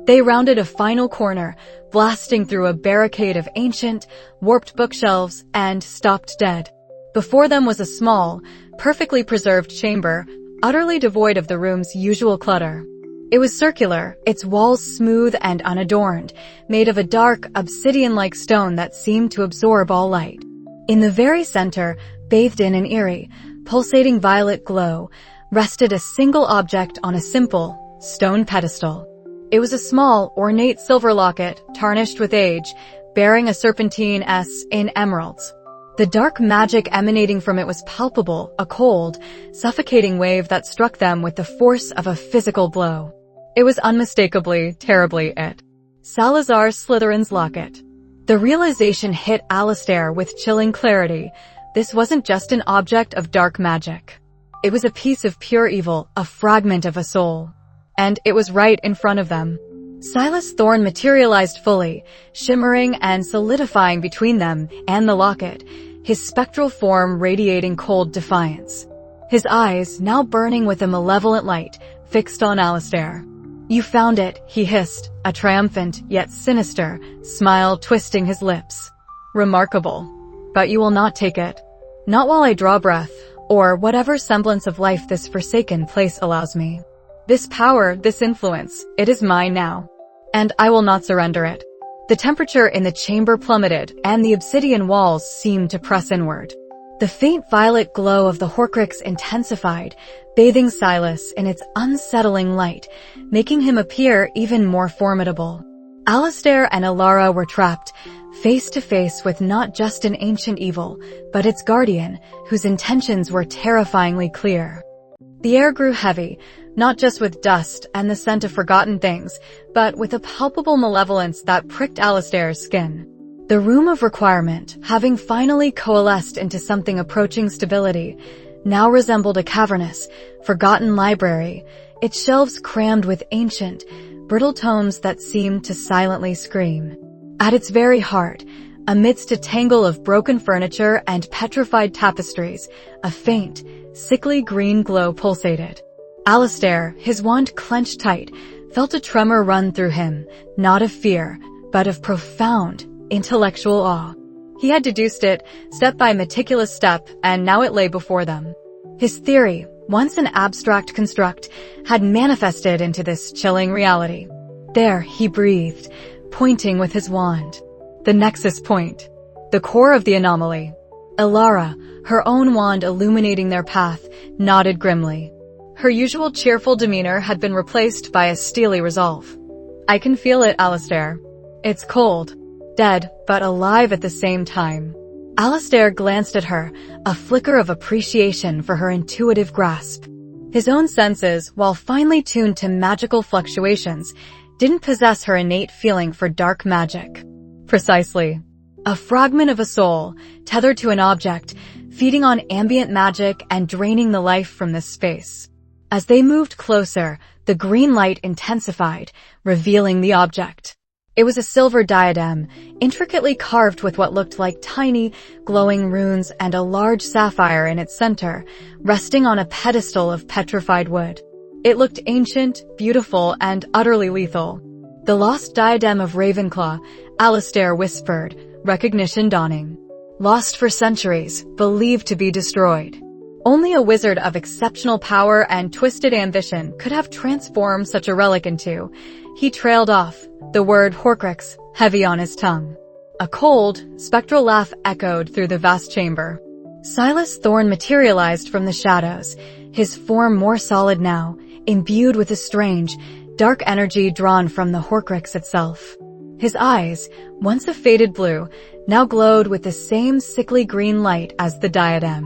They rounded a final corner, blasting through a barricade of ancient, warped bookshelves, and stopped dead. Before them was a small, perfectly preserved chamber, utterly devoid of the room's usual clutter. It was circular, its walls smooth and unadorned, made of a dark, obsidian-like stone that seemed to absorb all light. In the very center, bathed in an eerie, pulsating violet glow, rested a single object on a simple, stone pedestal. It was a small, ornate silver locket, tarnished with age, bearing a serpentine S in emeralds. The dark magic emanating from it was palpable, a cold, suffocating wave that struck them with the force of a physical blow. It was unmistakably, terribly it. Salazar Slytherin's locket. The realization hit Alistair with chilling clarity. This wasn't just an object of dark magic. It was a piece of pure evil, a fragment of a soul. And it was right in front of them. Silas Thorne materialized fully, shimmering and solidifying between them and the locket, his spectral form radiating cold defiance. His eyes, now burning with a malevolent light, fixed on Alistair. "You found it," he hissed, a triumphant yet sinister smile twisting his lips. "Remarkable. But you will not take it. Not while I draw breath, or whatever semblance of life this forsaken place allows me. This power, this influence, it is mine now. And I will not surrender it." The temperature in the chamber plummeted, and the obsidian walls seemed to press inward. The faint violet glow of the Horcrux intensified, bathing Silas in its unsettling light, making him appear even more formidable. Alistair and Elara were trapped, face to face with not just an ancient evil, but its guardian, whose intentions were terrifyingly clear. The air grew heavy, not just with dust and the scent of forgotten things, but with a palpable malevolence that pricked Alistair's skin. The room of requirement, having finally coalesced into something approaching stability, now resembled a cavernous, forgotten library, its shelves crammed with ancient, brittle tomes that seemed to silently scream. At its very heart, amidst a tangle of broken furniture and petrified tapestries, a faint, sickly green glow pulsated. Alistair, his wand clenched tight, felt a tremor run through him, not of fear, but of profound, intellectual awe. He had deduced it, step by meticulous step, and now it lay before them. His theory, once an abstract construct, had manifested into this chilling reality. There, he breathed, pointing with his wand. The nexus point. The core of the anomaly. Elara, her own wand illuminating their path, nodded grimly. Her usual cheerful demeanor had been replaced by a steely resolve. "I can feel it, Alistair. It's cold. Dead, but alive at the same time." Alistair glanced at her, a flicker of appreciation for her intuitive grasp. His own senses, while finely tuned to magical fluctuations, didn't possess her innate feeling for dark magic. Precisely. A fragment of a soul, tethered to an object, feeding on ambient magic and draining the life from this space. As they moved closer, the green light intensified, revealing the object. It was a silver diadem, intricately carved with what looked like tiny, glowing runes and a large sapphire in its center, resting on a pedestal of petrified wood. It looked ancient, beautiful, and utterly lethal. "The lost diadem of Ravenclaw," Alistair whispered, recognition dawning. "Lost for centuries, believed to be destroyed." Only a wizard of exceptional power and twisted ambition could have transformed such a relic into. He trailed off, the word Horcrux heavy on his tongue. A cold, spectral laugh echoed through the vast chamber. Silas Thorne materialized from the shadows, his form more solid now, imbued with a strange, dark energy drawn from the Horcrux itself. His eyes, once a faded blue, now glowed with the same sickly green light as the diadem.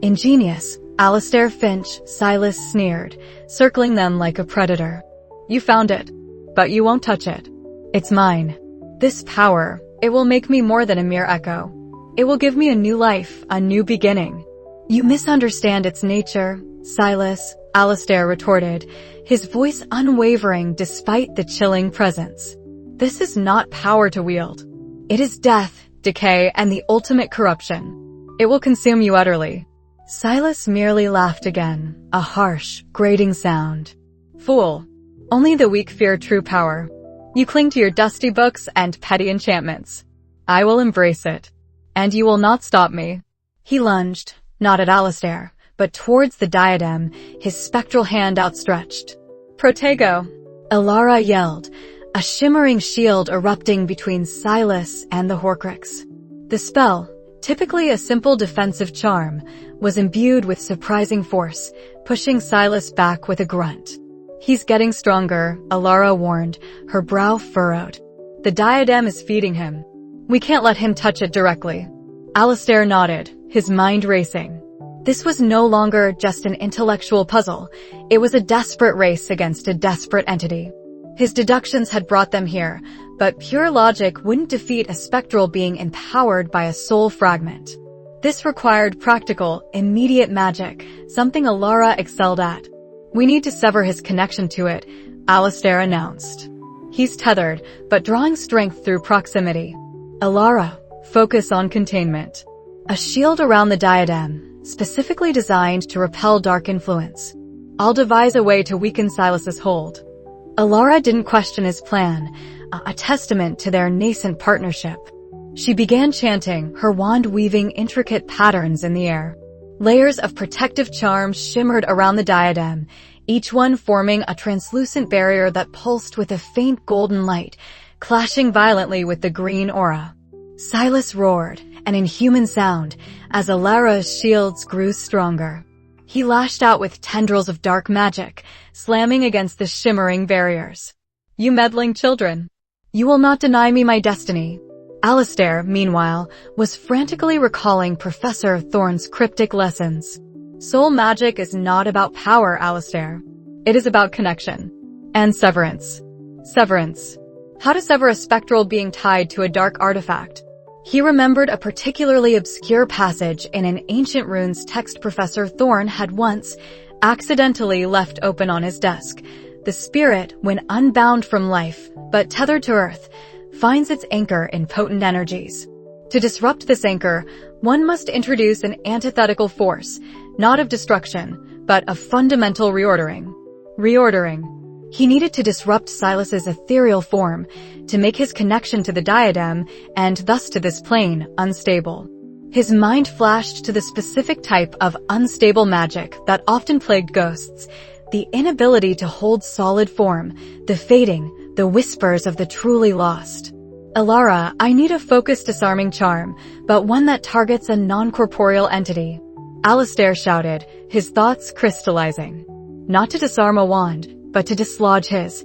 "Ingenious, Alistair Finch," Silas sneered, circling them like a predator. "You found it, but you won't touch it. It's mine. This power, it will make me more than a mere echo. It will give me a new life, a new beginning." "You misunderstand its nature, Silas," Alistair retorted, his voice unwavering despite the chilling presence. "This is not power to wield. It is death, decay, and the ultimate corruption. It will consume you utterly." Silas merely laughed again, a harsh, grating sound. "Fool. Only the weak fear true power. You cling to your dusty books and petty enchantments. I will embrace it. And you will not stop me." He lunged, not at Alistair, but towards the diadem, his spectral hand outstretched. "Protego!" Elara yelled, a shimmering shield erupting between Silas and the Horcrux. The spell, typically a simple defensive charm, was imbued with surprising force, pushing Silas back with a grunt. "He's getting stronger," Elara warned, her brow furrowed. "The diadem is feeding him. We can't let him touch it directly." Alistair nodded, his mind racing. This was no longer just an intellectual puzzle. It was a desperate race against a desperate entity. His deductions had brought them here, but pure logic wouldn't defeat a spectral being empowered by a soul fragment. This required practical, immediate magic, something Elara excelled at. "We need to sever his connection to it," Alistair announced. "He's tethered, but drawing strength through proximity. Elara, focus on containment. A shield around the diadem, specifically designed to repel dark influence. I'll devise a way to weaken Silas's hold." Elara didn't question his plan, a testament to their nascent partnership. She began chanting, her wand weaving intricate patterns in the air. Layers of protective charms shimmered around the diadem, each one forming a translucent barrier that pulsed with a faint golden light, clashing violently with the green aura. Silas roared, an inhuman sound, as Elara's shields grew stronger. He lashed out with tendrils of dark magic, slamming against the shimmering barriers. "You meddling children! You will not deny me my destiny." Alistair, meanwhile, was frantically recalling Professor Thorne's cryptic lessons. Soul magic is not about power, Alistair. It is about connection. And severance. Severance. How to sever a spectral being tied to a dark artifact. He remembered a particularly obscure passage in an ancient runes text Professor Thorne had once accidentally left open on his desk. The spirit, when unbound from life, but tethered to earth, finds its anchor in potent energies. To disrupt this anchor, one must introduce an antithetical force, not of destruction, but of fundamental reordering. Reordering. He needed to disrupt Silas's ethereal form, to make his connection to the diadem, and thus to this plane, unstable. His mind flashed to the specific type of unstable magic that often plagued ghosts, the inability to hold solid form, the fading, the whispers of the truly lost. "Elara, I need a focused disarming charm, but one that targets a non-corporeal entity." Alistair shouted, his thoughts crystallizing. Not to disarm a wand, but to dislodge his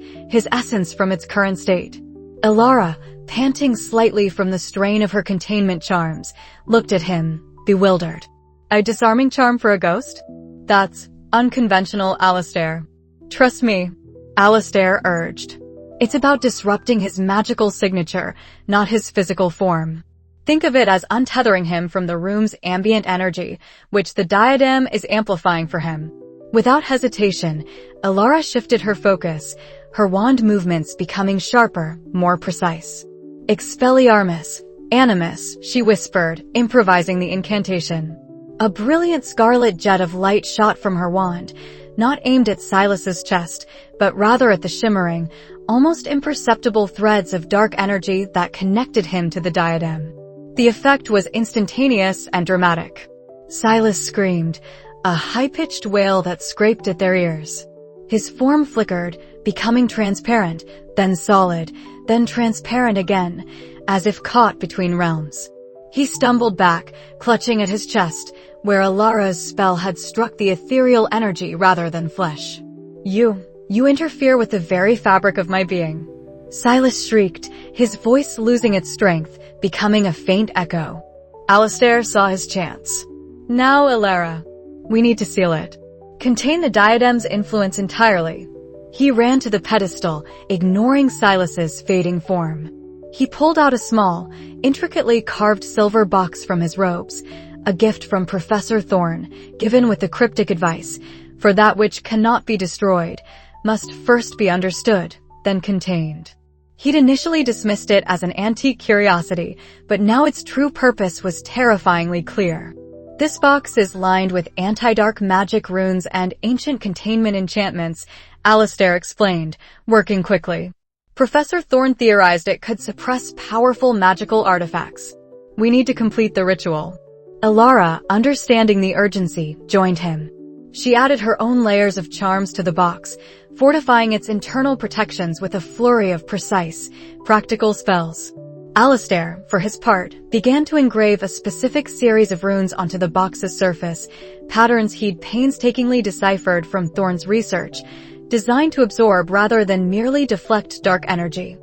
essence from its current state. Elara, panting slightly from the strain of her containment charms, looked at him, bewildered. "A disarming charm for a ghost? That's unconventional, Alistair. Trust me," Alistair urged. "It's about disrupting his magical signature, not his physical form. Think of it as untethering him from the room's ambient energy, which the diadem is amplifying for him." Without hesitation, Elara shifted her focus, her wand movements becoming sharper, more precise. "Expelliarmus, animus," she whispered, improvising the incantation. A brilliant scarlet jet of light shot from her wand, not aimed at Silas's chest, but rather at the shimmering, almost imperceptible threads of dark energy that connected him to the diadem. The effect was instantaneous and dramatic. Silas screamed, a high-pitched wail that scraped at their ears. His form flickered, becoming transparent, then solid, then transparent again, as if caught between realms. He stumbled back, clutching at his chest, where Elara's spell had struck the ethereal energy rather than flesh. You interfere with the very fabric of my being." Silas shrieked, his voice losing its strength, becoming a faint echo. Alistair saw his chance. "Now, Elara. We need to seal it. Contain the diadem's influence entirely." He ran to the pedestal, ignoring Silas's fading form. He pulled out a small, intricately carved silver box from his robes, a gift from Professor Thorne, given with the cryptic advice, "For that which cannot be destroyed, must first be understood, then contained." He'd initially dismissed it as an antique curiosity, but now its true purpose was terrifyingly clear. "This box is lined with anti-dark magic runes and ancient containment enchantments," Alistair explained, working quickly. "Professor Thorne theorized it could suppress powerful magical artifacts. We need to complete the ritual." Elara, understanding the urgency, joined him. She added her own layers of charms to the box, fortifying its internal protections with a flurry of precise, practical spells. Alistair, for his part, began to engrave a specific series of runes onto the box's surface, patterns he'd painstakingly deciphered from Thorne's research, designed to absorb rather than merely deflect dark energy.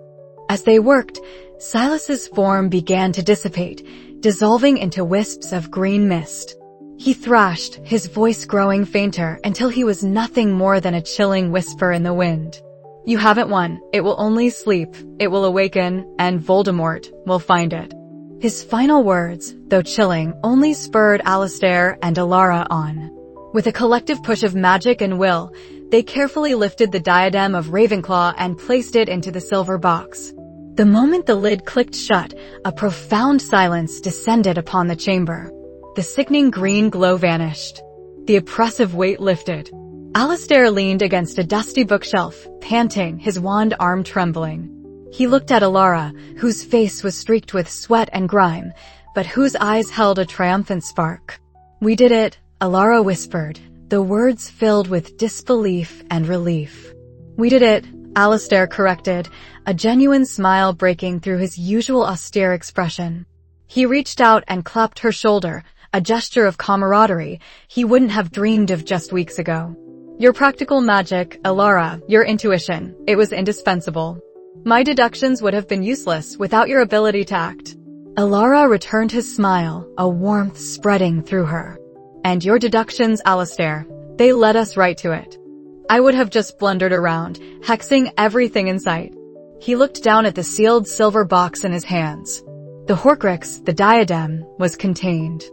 As they worked, Silas's form began to dissipate, dissolving into wisps of green mist. He thrashed, his voice growing fainter until he was nothing more than a chilling whisper in the wind. You haven't won. It will only sleep, it will awaken, and Voldemort will find it. His final words, though chilling, only spurred Alistair and Elara on. With a collective push of magic and will, they carefully lifted the diadem of Ravenclaw and placed it into the silver box. The moment the lid clicked shut, a profound silence descended upon the chamber. The sickening green glow vanished. The oppressive weight lifted. Alistair leaned against a dusty bookshelf, panting, his wand arm trembling. He looked at Elara, whose face was streaked with sweat and grime, but whose eyes held a triumphant spark. "We did it," Elara whispered, the words filled with disbelief and relief. "We did it," Alistair corrected, a genuine smile breaking through his usual austere expression. He reached out and clapped her shoulder, a gesture of camaraderie he wouldn't have dreamed of just weeks ago. "Your practical magic, Elara, your intuition, it was indispensable. My deductions would have been useless without your ability to act." Elara returned his smile, a warmth spreading through her. "And your deductions, Alistair, they led us right to it. I would have just blundered around, hexing everything in sight." He looked down at the sealed silver box in his hands. The Horcrux, the diadem, was contained.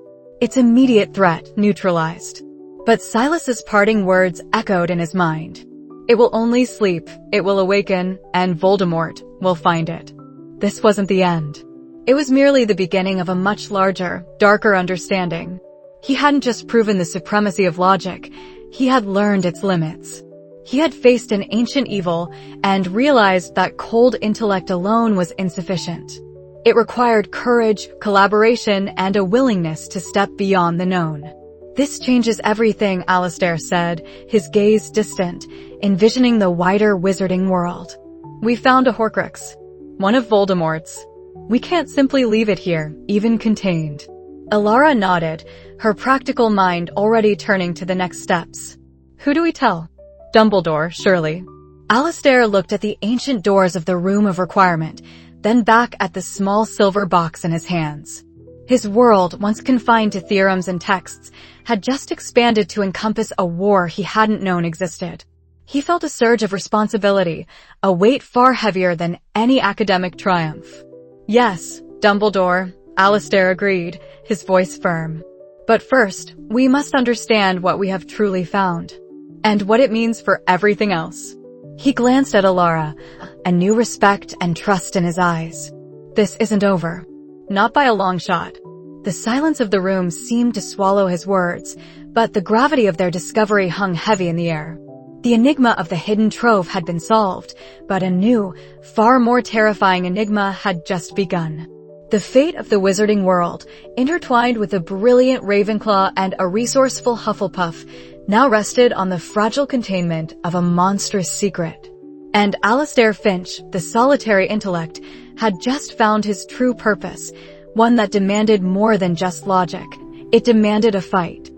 Its immediate threat neutralized. But Silas's parting words echoed in his mind. "It will only sleep, it will awaken, and Voldemort will find it." This wasn't the end. It was merely the beginning of a much larger, darker understanding. He hadn't just proven the supremacy of logic, he had learned its limits. He had faced an ancient evil and realized that cold intellect alone was insufficient. It required courage, collaboration, and a willingness to step beyond the known. "This changes everything," Alistair said, his gaze distant, envisioning the wider wizarding world. "We found a Horcrux. One of Voldemort's. We can't simply leave it here, even contained." Elara nodded, her practical mind already turning to the next steps. "Who do we tell?" "Dumbledore, surely." Alistair looked at the ancient doors of the Room of Requirement, then back at the small silver box in his hands. His world, once confined to theorems and texts, had just expanded to encompass a war he hadn't known existed. He felt a surge of responsibility, a weight far heavier than any academic triumph. "Yes, Dumbledore," Alistair agreed, his voice firm. "But first, we must understand what we have truly found. And what it means for everything else." He glanced at Elara, a new respect and trust in his eyes. "This isn't over. Not by a long shot." The silence of the room seemed to swallow his words, but the gravity of their discovery hung heavy in the air. The enigma of the hidden trove had been solved, but a new, far more terrifying enigma had just begun. The fate of the wizarding world, intertwined with a brilliant Ravenclaw and a resourceful Hufflepuff, now rested on the fragile containment of a monstrous secret. And Alistair Finch, the solitary intellect, had just found his true purpose, one that demanded more than just logic. It demanded a fight.